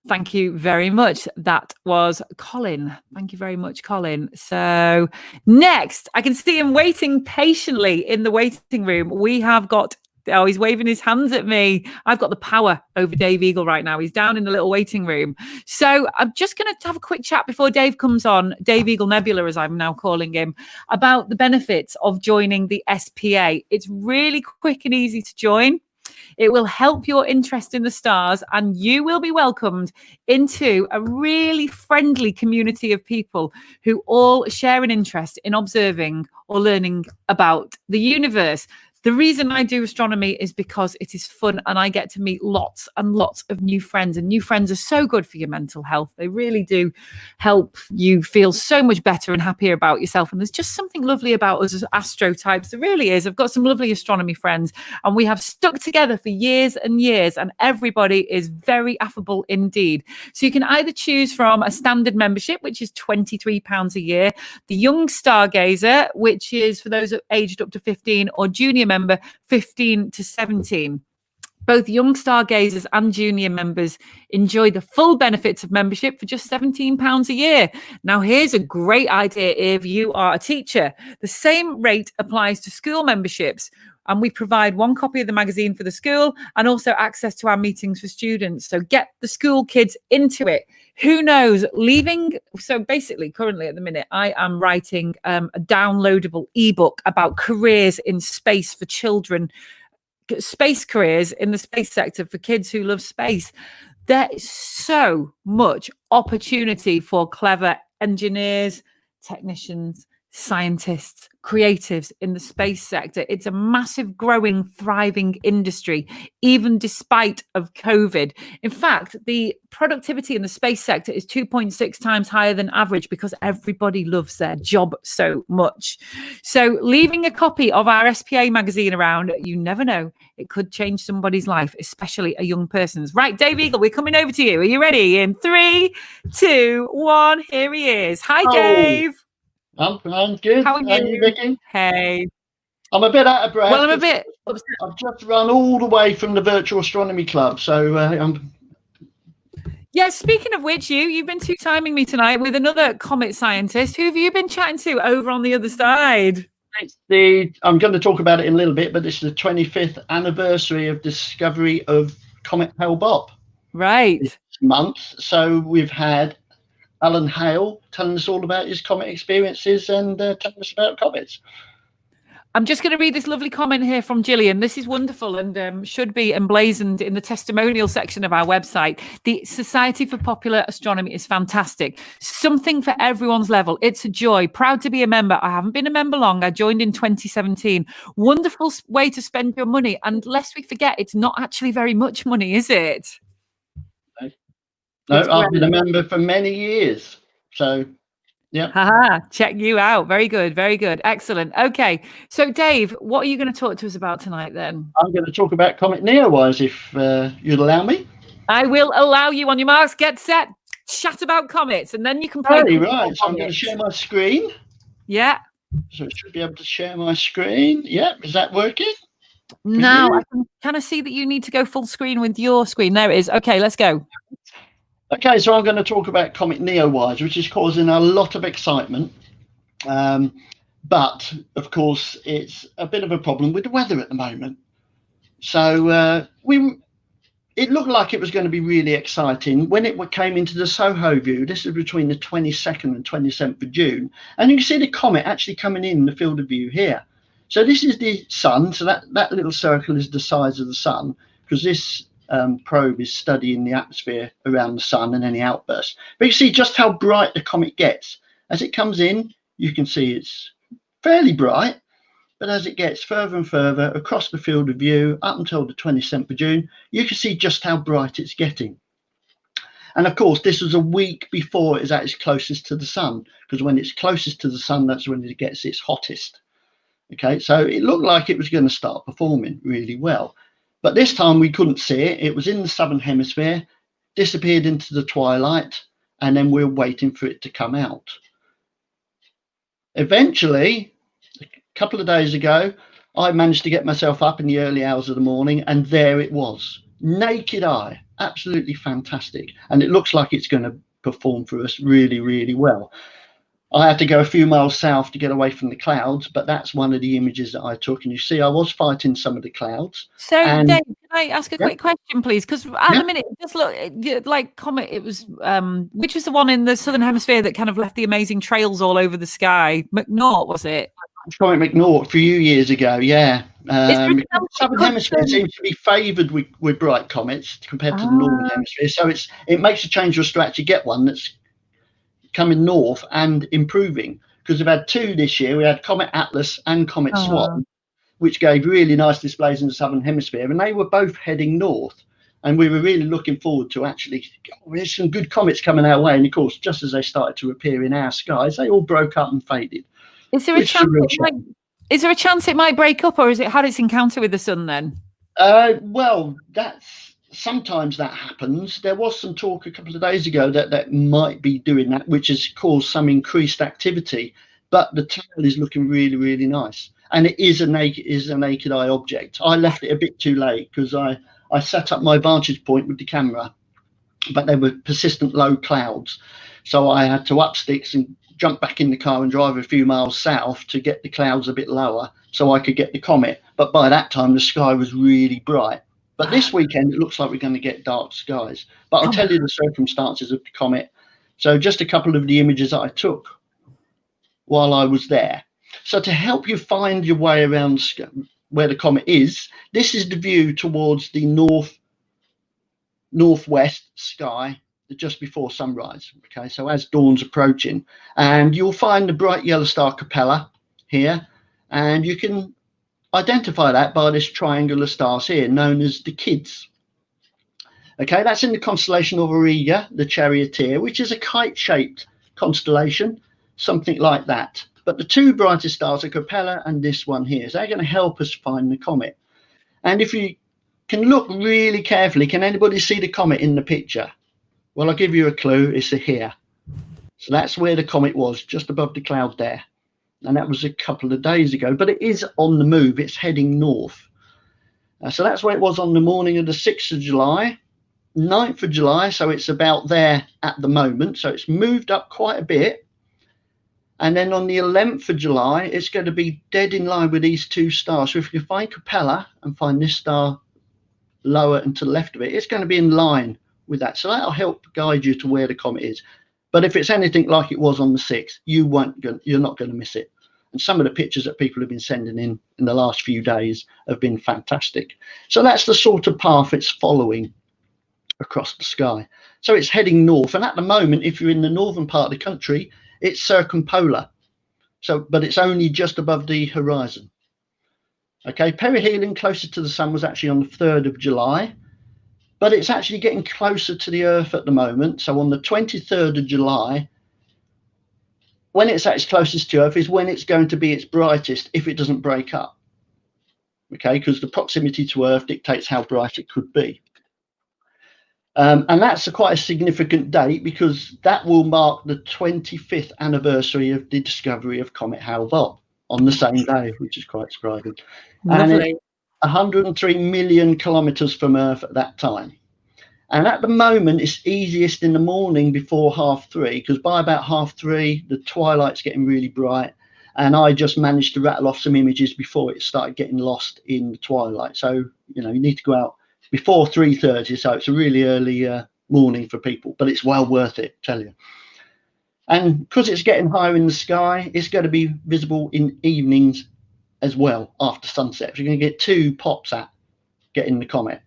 Thank you very much. That was Colin. Thank you very much, Colin. So next, I can see him waiting patiently in the waiting room. We have got, oh, he's waving his hands at me. I've got the power over Dave Eagle right now. He's down in the little waiting room. So I'm just going to have a quick chat before Dave comes on, Dave Eagle Nebula, as I'm now calling him, about the benefits of joining the SPA. It's really quick and easy to join. It will help your interest in the stars, and you will be welcomed into a really friendly community of people who all share an interest in observing or learning about the universe. The reason I do astronomy is because it is fun and I get to meet lots and lots of new friends, and new friends are so good for your mental health. They really do help you feel so much better and happier about yourself. And there's just something lovely about us as Astro types. There really is. I've got some lovely astronomy friends and we have stuck together for years and years, and everybody is very affable indeed. So you can either choose from a standard membership, which is £23 a year, the Young Stargazer, which is for those aged up to 15, or junior member 15 to 17. Both young stargazers and junior members enjoy the full benefits of membership for just £17 a year. Now, here's a great idea if you are a teacher. The same rate applies to school memberships, and we provide 1 copy of the magazine for the school and also access to our meetings for students. So get the school kids into it. Who knows, leaving. So basically, currently at the minute, I am writing a downloadable ebook about careers in space for children, space careers in the space sector for kids who love space. There is so much opportunity for clever engineers, technicians, scientists, creatives in the space sector. It's a massive, growing, thriving industry, even despite of COVID. In fact, the productivity in the space sector is 2.6 times higher than average because everybody loves their job so much. So leaving a copy of our SPA magazine around, you never know, it could change somebody's life, especially a young person's. Right, Dave Eagle, we're coming over to you. Are you ready? In 3, 2, 1, here he is. Hi, Dave. I'm good. How are you, Vicky? Hey. I'm a bit out of breath. Well, I'm a bit upset. I've just run all the way from the Virtual Astronomy Club, so I'm... Yeah, speaking of which, you've been two-timing me tonight with another Comet scientist. Who have you been chatting to over on the other side? I'm going to talk about it in a little bit, but it's the 25th anniversary of discovery of Comet Hale-Bopp. Right. This month. So we've had Alan Hale telling us all about his comet experiences and telling us about comets. I'm just going to read this lovely comment here from Gillian. This is wonderful and should be emblazoned in the testimonial section of our website. The Society for Popular Astronomy is fantastic. Something for everyone's level. It's a joy. Proud to be a member. I haven't been a member long. I joined in 2017. Wonderful way to spend your money. And lest we forget, it's not actually very much money, is it? No, I've been a member for many years. So, yeah. Haha, check you out. Very good. Very good. Excellent. Okay. So, Dave, what are you going to talk to us about tonight then? I'm going to talk about Comet NEOWISE, if you'd allow me. I will allow you. On your marks, get set, chat about comets, and then you can play. Right. So I'm going to share my screen. Yeah. So I should be able to share my screen. Yeah. Is that working? Now I can kind of see that you need to go full screen with your screen. There it is. Okay, let's go. Okay, so I'm going to talk about Comet NEOWISE, which is causing a lot of excitement. But, of course, it's a bit of a problem with the weather at the moment. So it looked like it was going to be really exciting when it came into the Soho view. This is between the 22nd and 27th of June. And you can see the comet actually coming in the field of view here. So this is the sun. So that little circle is the size of the sun, because this probe is studying the atmosphere around the sun and any outbursts. But you see just how bright the comet gets. As it comes in, you can see it's fairly bright, but as it gets further and further across the field of view up until the 27th of June, you can see just how bright it's getting. And of course, this was a week before it is at its closest to the sun, because when it's closest to the sun, that's when it gets its hottest. Okay, so it looked like it was going to start performing really well. But this time we couldn't see it. It was in the southern hemisphere, disappeared into the twilight, and then we're waiting for it to come out. Eventually, a couple of days ago, I managed to get myself up in the early hours of the morning, and there it was. Naked eye, absolutely fantastic. And it looks like it's going to perform for us really, really well. I had to go a few miles south to get away from the clouds, but that's one of the images that I took. And you see, I was fighting some of the clouds. So, and, Dave, can I ask a quick question, please? Because at the minute, it just looked like Comet. It was, which was the one in the southern hemisphere that kind of left the amazing trails all over the sky? McNaught, was it? Comet McNaught a few years ago, yeah. The southern hemisphere seems to be favoured with bright comets compared to the northern hemisphere. So it makes a change for us to actually get one that's coming north and improving, because we've had two this year. We had Comet Atlas and Comet Swan, which gave really nice displays in the southern hemisphere, and they were both heading north, and we were really looking forward to actually, there's some good comets coming our way. And of course, just as they started to appear in our skies, they all broke up and faded. Is there a chance it might break up, or is it had its encounter with the sun then? Well, sometimes that happens. There was some talk a couple of days ago that might be doing that, which has caused some increased activity. But the tail is looking really, really nice, and it is a naked eye object. I left it a bit too late because I set up my vantage point with the camera, but there were persistent low clouds, so I had to up sticks and jump back in the car and drive a few miles south to get the clouds a bit lower so I could get the comet. But by that time, the sky was really bright. But this weekend, it looks like we're going to get dark skies. But I'll tell you the circumstances of the comet. So just a couple of the images that I took while I was there. So to help you find your way around where the comet is, this is the view towards the northwest sky just before sunrise. Okay, so as dawn's approaching, and you'll find the bright yellow star Capella here, and you can identify that by this triangular stars here known as the Kids. Okay, that's in the constellation of Auriga, the Charioteer, which is a kite-shaped constellation, something like that. But the two brightest stars are Capella and this one here. So they're going to help us find the comet. And if you can look really carefully, can anybody see the comet in the picture? Well, I'll give you a clue. It's here. So that's where the comet was, just above the cloud there. And that was a couple of days ago, but it is on the move. It's heading north. So that's where it was on the morning of the 6th of July, 9th of July. So it's about there at the moment. So it's moved up quite a bit. And then on the 11th of July, it's going to be dead in line with these two stars. So if you find Capella and find this star lower and to the left of it, it's going to be in line with that. So that'll help guide you to where the comet is. But if it's anything like it was on the 6th, you're not going to miss it. And some of the pictures that people have been sending in the last few days have been fantastic. So that's the sort of path it's following across the sky. So it's heading north. And at the moment, if you're in the northern part of the country, it's circumpolar. So, but it's only just above the horizon. Okay, perihelion closer to the sun was actually on the 3rd of July. But it's actually getting closer to the Earth at the moment. So on the 23rd of July, when it's at its closest to Earth is when it's going to be its brightest if it doesn't break up. Okay, because the proximity to Earth dictates how bright it could be. And that's quite a significant date because that will mark the 25th anniversary of the discovery of Comet Hale-Bopp on the same day, which is quite surprising. Lovely. And it's 103 million kilometers from Earth at that time. And at the moment, it's easiest in the morning before 3:30, because by about 3:30, the twilight's getting really bright. And I just managed to rattle off some images before it started getting lost in the twilight. So, you need to go out before 3:30. So it's a really early morning for people, but it's well worth it, tell you. And because it's getting higher in the sky, it's going to be visible in evenings as well after sunset. So you're going to get 2 pops at getting the comet.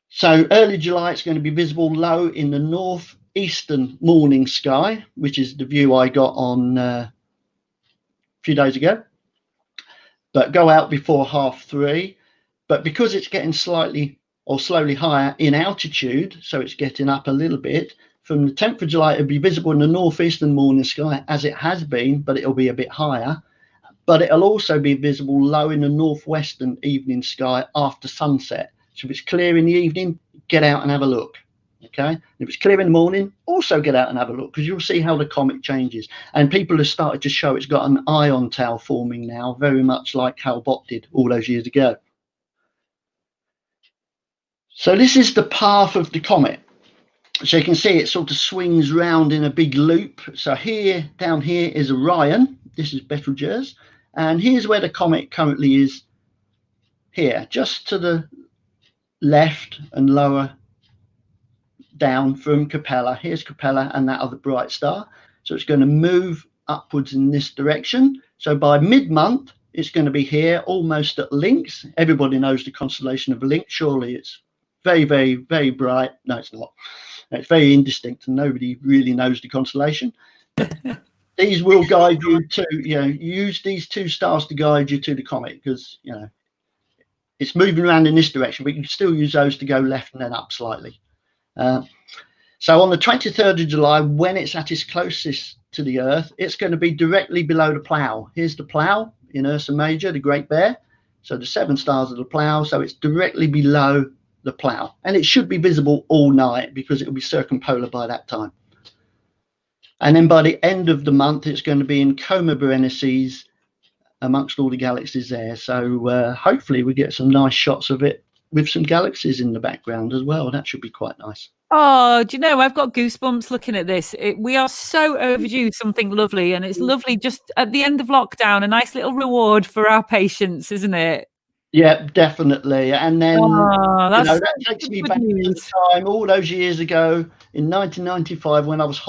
So early July, it's going to be visible low in the northeastern morning sky, which is the view I got on a few days ago. But go out before 3:30. But because it's getting slightly or slowly higher in altitude, so it's getting up a little bit, from the 10th of July, it'll be visible in the northeastern morning sky as it has been, but it'll be a bit higher. But it'll also be visible low in the northwestern evening sky after sunset. So if it's clear in the evening, get out and have a look. Okay. And if it's clear in the morning, also get out and have a look, because you'll see how the comet changes. And people have started to show it's got an ion tail forming now, very much like Hale-Bopp did all those years ago. So this is the path of the comet. So you can see it sort of swings round in a big loop. So here, down here is Orion. This is Betelgeuse. And here's where the comet currently is here, just to the left and lower down from Capella. Here's Capella and that other bright star. So it's going to move upwards in this direction. So by mid-month, it's going to be here almost at Lynx. Everybody knows the constellation of Lynx. Surely it's very, very, very bright. No, it's not. It's very indistinct and nobody really knows the constellation. These will guide you to, use these 2 stars to guide you to the comet, because, it's moving around in this direction, but you can still use those to go left and then up slightly. So on the 23rd of July, when it's at its closest to the Earth, it's going to be directly below the Plough. Here's the Plough in Ursa Major, the Great Bear. So the 7 stars of the Plough. So it's directly below the Plough, and it should be visible all night because it will be circumpolar by that time. And then by the end of the month, it's going to be in Coma Berenices amongst all the galaxies there. So hopefully we get some nice shots of it with some galaxies in the background as well. That should be quite nice. Oh, do you know, I've got goosebumps looking at this. We are so overdue something lovely, and it's lovely just at the end of lockdown, a nice little reward for our patience, isn't it? Yeah, definitely. And then that takes me back to the time all those years ago in 1995 when I was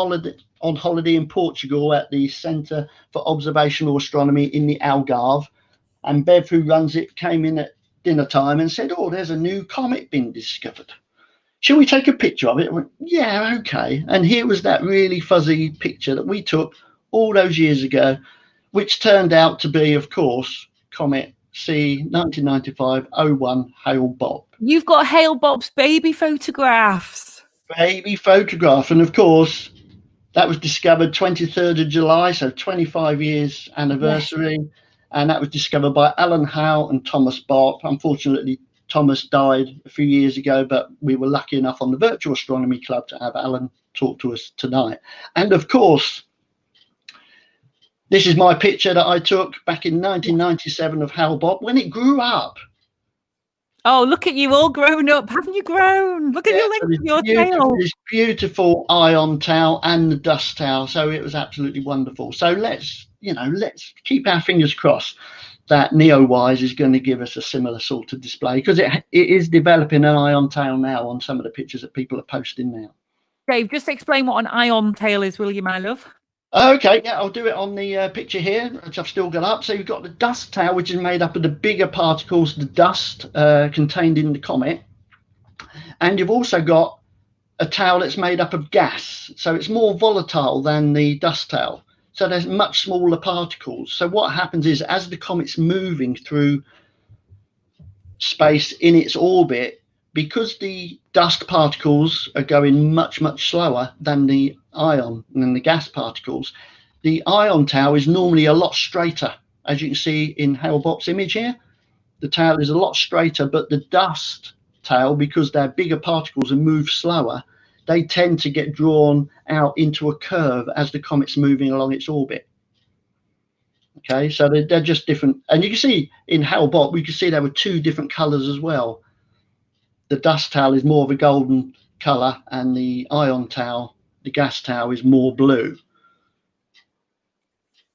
on holiday in Portugal at the Centre for Observational Astronomy in the Algarve, and Bev, who runs it, came in at dinner time and said, "Oh, there's a new comet been discovered. Shall we take a picture of it?" I went, "Yeah, okay." And here was that really fuzzy picture that we took all those years ago, which turned out to be, of course, Comet C 1995-01 Hale-Bopp. You've got Hale-Bopp's baby photographs. Baby photograph. And of course, that was discovered 23rd of July, so 25 years anniversary. Yes. And that was discovered by Alan Howe and Thomas Bopp. Unfortunately, Thomas died a few years ago, but we were lucky enough on the Virtual Astronomy Club to have Alan talk to us tonight. And of course, this is my picture that I took back in 1997 of Hale-Bopp when it grew up. Oh, look at you all grown up. Haven't you grown? Look at your length of your tail. This beautiful ion tail and the dust tail. So it was absolutely wonderful. So let's keep our fingers crossed that NEOWISE is going to give us a similar sort of display, because it is developing an ion tail now on some of the pictures that people are posting now. Dave, just explain what an ion tail is, will you, my love? Okay, yeah, I'll do it on the picture here, which I've still got up. So you've got the dust tail, which is made up of the bigger particles, the dust contained in the comet. And you've also got a tail that's made up of gas. So it's more volatile than the dust tail. So there's much smaller particles. So what happens is, as the comet's moving through space in its orbit, because the dust particles are going much, much slower than the gas particles, the ion tail is normally a lot straighter. As you can see in Hale-Bopp's image here, the tail is a lot straighter, but the dust tail, because they're bigger particles and move slower, they tend to get drawn out into a curve as the comet's moving along its orbit. Okay, so they're just different. And you can see in Hale-Bopp, we can see there were 2 different colors as well. The dust tail is more of a golden color, and the ion tail, the gas tail, is more blue.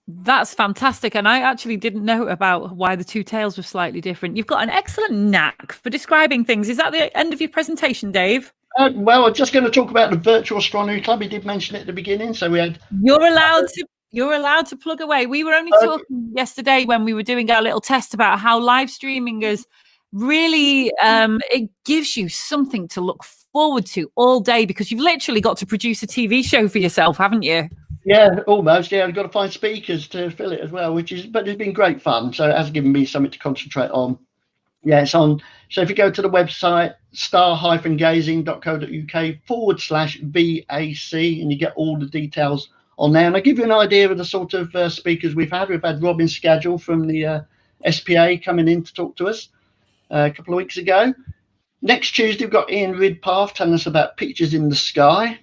That's fantastic. And I actually didn't know about why the 2 tails were slightly different. You've got an excellent knack for describing things. Is that the end of your presentation, Dave? Well, I'm just going to talk about the Virtual Astronomy Club. We did mention it at the beginning. So we had... You're allowed to You're allowed to plug away. We were only Okay. talking yesterday when we were doing our little test about how live streaming is really, it gives you something to look forward to all day, because you've literally got to produce a TV show for yourself, haven't you? Yeah, almost. Yeah, I've got to find speakers to fill it as well, but it's been great fun. So it has given me something to concentrate on. Yeah, it's on. So if you go to the website, star-gazing.co.uk/VAC, and you get all the details on there. And I give you an idea of the sort of speakers we've had. We've had Robin Scadgel from the SPA coming in to talk to us a couple of weeks ago. Next Tuesday, we've got Ian Ridpath telling us about pictures in the sky.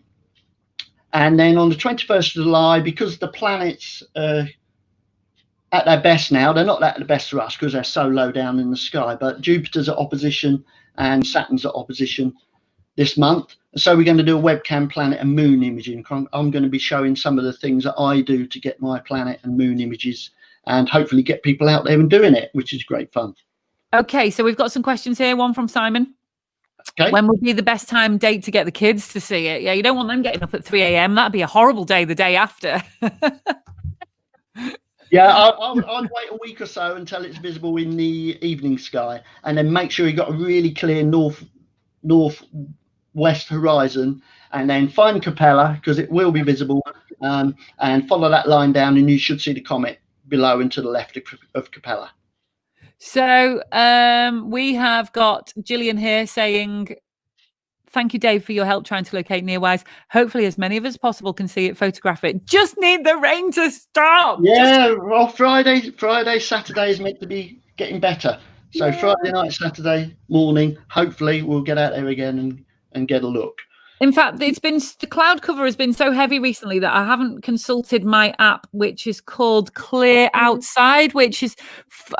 And then on the 21st of July, because the planets at their best now, they're not at the best for us because they're so low down in the sky, but Jupiter's at opposition and Saturn's at opposition this month. So we're going to do a webcam planet and moon imaging. I'm going to be showing some of the things that I do to get my planet and moon images, and hopefully get people out there and doing it, which is great fun. Okay, so we've got some questions here. One from Simon. Okay. When would be the best date to get the kids to see it? Yeah, you don't want them getting up at 3 a.m. That'd be a horrible day the day after. Yeah, I'll wait a week or so until it's visible in the evening sky, and then make sure you've got a really clear northwest horizon, and then find Capella, because it will be visible, and follow that line down, and you should see the comet below and to the left of Capella. So we have got Gillian here saying, thank you, Dave, for your help trying to locate NEOWISE. Hopefully as many of us as possible can see it, photograph it. Just need the rain to stop. Yeah, well, Friday, Saturday is meant to be getting better. So yeah. Friday night, Saturday morning, hopefully we'll get out there again and get a look. In fact, the cloud cover has been so heavy recently that I haven't consulted my app, which is called Clear Outside, which is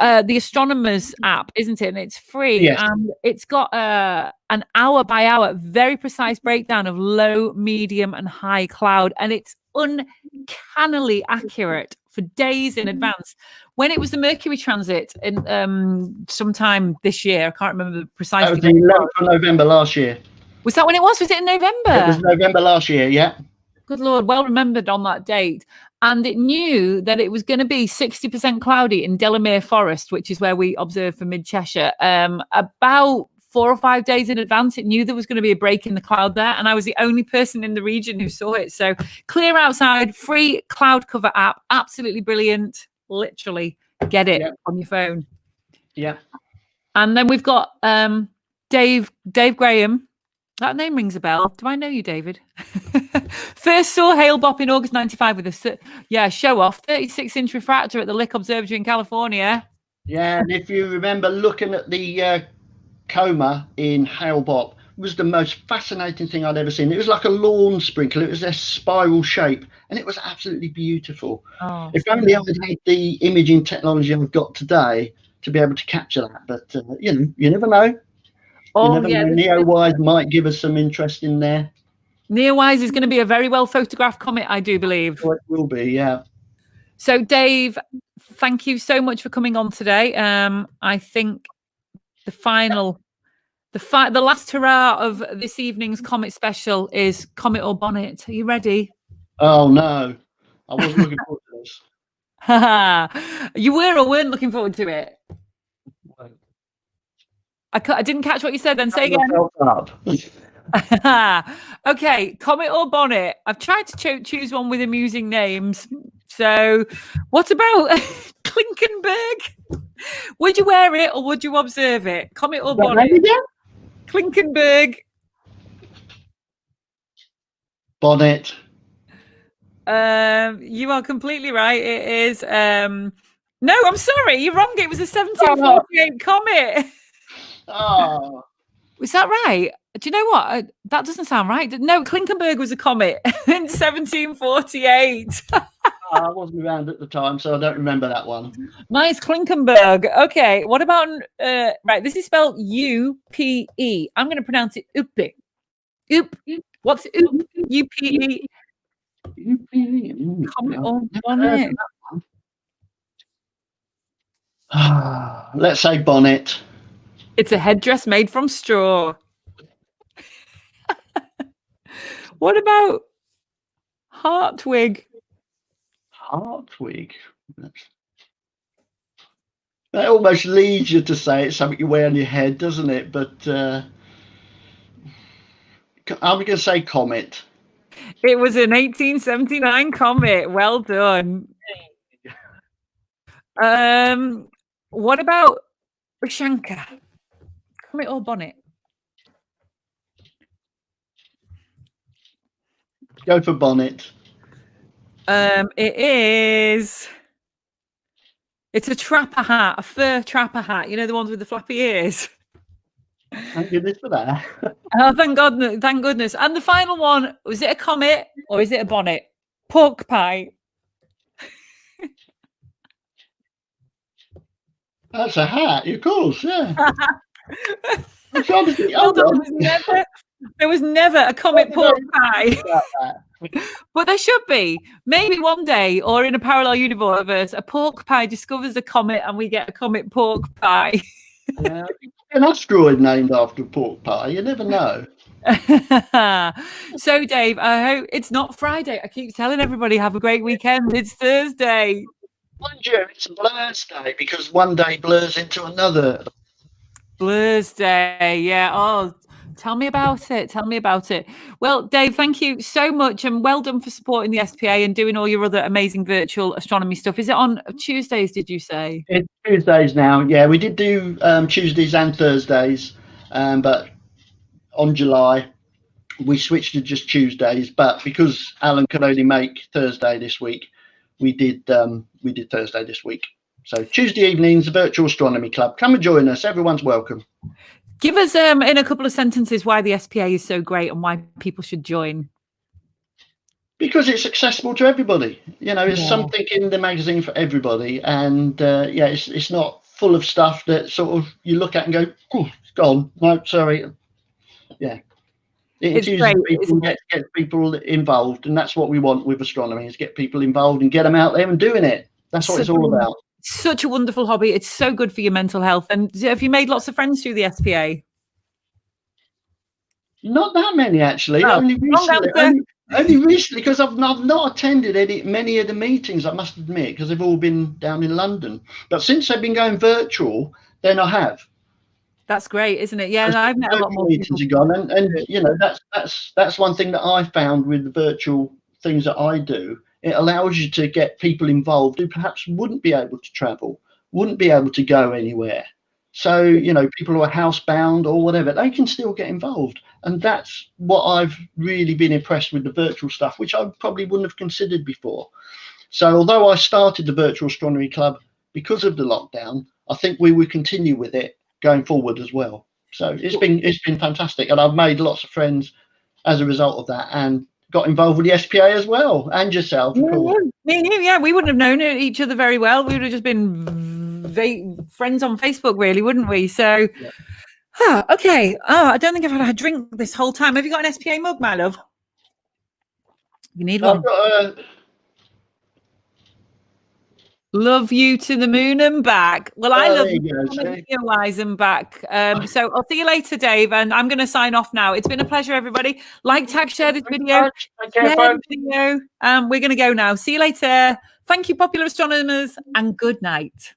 the astronomer's app, isn't it? And it's free. Yes. And it's got an hour by hour, very precise breakdown of low, medium, and high cloud. And it's uncannily accurate for days in advance. When it was the Mercury transit in sometime this year, I can't remember precisely. That was the 11th of November last year. Was that when it was? Was it in November? It was November last year, yeah. Good Lord, well remembered on that date. And it knew that it was going to be 60% cloudy in Delamere Forest, which is where we observe for mid-Cheshire. About 4 or 5 days in advance, it knew there was going to be a break in the cloud there. And I was the only person in the region who saw it. So Clear Outside, free cloud cover app, absolutely brilliant. Literally get it on your phone. Yeah. And then we've got Dave Graham. That name rings a bell. Do I know you, David? First saw Hale Bop in August 95 with a show off 36-inch refractor at the Lick Observatory in California. Yeah, and if you remember looking at the coma in Hale Bop, was the most fascinating thing I'd ever seen. It was like a lawn sprinkler. It was a spiral shape, and it was absolutely beautiful. Oh, if only I had the imaging technology I've got today to be able to capture that. But you never know. NEOWISE might give us some interest in there. NEOWISE is going to be a very well photographed comet, I do believe. Oh, it will be, yeah. So, Dave, thank you so much for coming on today. I think the last hurrah of this evening's Comet special is Comet or Bonnet. Are you ready? Oh, no. I wasn't looking forward to this. You were or weren't looking forward to it? I didn't catch what you said then. Say again. Okay, Comet or Bonnet? I've tried to choose one with amusing names. So what about Klinkenberg? Would you wear it or would you observe it? Comet or Bonnet? Klinkenberg. Bonnet. You are completely right. It is. No, I'm sorry. You're wrong. It was a 1748 Comet. Oh, was that right? Do you know what? That doesn't sound right. No, Klinkenberg was a comet in 1748. I wasn't around at the time, so I don't remember that one. Nice, Klinkenberg. Okay, what about right? This is spelled U-P-E. I'm going to pronounce it Uppe. Oop. What's Oop? U-P-E. Comet or Bonnet? Let's say Bonnet. It's a headdress made from straw. What about Hartwig? Hartwig. That almost leads you to say it's something you wear on your head, doesn't it? But I'm going to say Comet. It was an 1879 Comet. Well done. What about Ushanka? Comet or bonnet? Go for bonnet. It's a trapper hat, a fur trapper hat. You know, the ones with the flappy ears. Thank goodness for that. Oh, thank God, thank goodness. And the final one, was it a comet or is it a bonnet? Pork pie. That's a hat, of course, yeah. I'm trying to think. Well done. There was never a comet pork pie. But there should be. Maybe one day, or in a parallel universe, a pork pie discovers a comet and we get a comet pork pie. An asteroid named after pork pie, you never know. So, Dave, I hope it's not Friday. I keep telling everybody, have a great weekend. It's Thursday. Mind you, it's Blur's Day because one day blurs into another. Blur's Day, yeah. Oh, tell me about it. Tell me about it. Well, Dave, thank you so much and well done for supporting the SPA and doing all your other amazing virtual astronomy stuff. Is it on Tuesdays, did you say? It's Tuesdays now. Yeah, we did do Tuesdays and Thursdays, but on July we switched to just Tuesdays. But because Alan could only make Thursday this week, we did Thursday this week. So Tuesday evenings, the Virtual Astronomy Club. Come and join us. Everyone's welcome. Give us in a couple of sentences why the SPA is so great and why people should join. Because it's accessible to everybody. You know, there's something in the magazine for everybody. And it's not full of stuff that sort of you look at and go, oh, it's gone. No, sorry. Yeah. It infuses people, gets people involved. And that's what we want with astronomy, is get people involved and get them out there and doing it. That's what it's all about. Such a wonderful hobby. It's so good for your mental health. And have you made lots of friends through the SPA? Not that many, actually. Oh, only recently, because I've not attended many of the meetings, I must admit, because they've all been down in London. But since they've been going virtual, then I have. That's great, isn't it? Yeah, and I've met a lot more meetings have gone, and you know, that's one thing that I found with the virtual things that I do. It allows you to get people involved who perhaps wouldn't be able to travel, wouldn't be able to go anywhere. So, you know, people who are housebound or whatever, they can still get involved. And that's what I've really been impressed with the virtual stuff, which I probably wouldn't have considered before. So although I started the Virtual Astronomy Club because of the lockdown, I think we will continue with it going forward as well. So it's been fantastic. And I've made lots of friends as a result of that and got involved with the SPA as well, and yourself, of course. Me and you, yeah. We wouldn't have known each other very well. We would have just been friends on Facebook, really, wouldn't we? So, okay. I don't think I've had a drink this whole time. Have you got an SPA mug, my love? You need one. I've got Love you to the moon and back. Well, I love you NEOWISE and back. So I'll see you later, Dave, and I'm going to sign off now. It's been a pleasure, everybody. Like, tag, share this video. We're going to go now. See you later. Thank you, popular astronomers, and good night.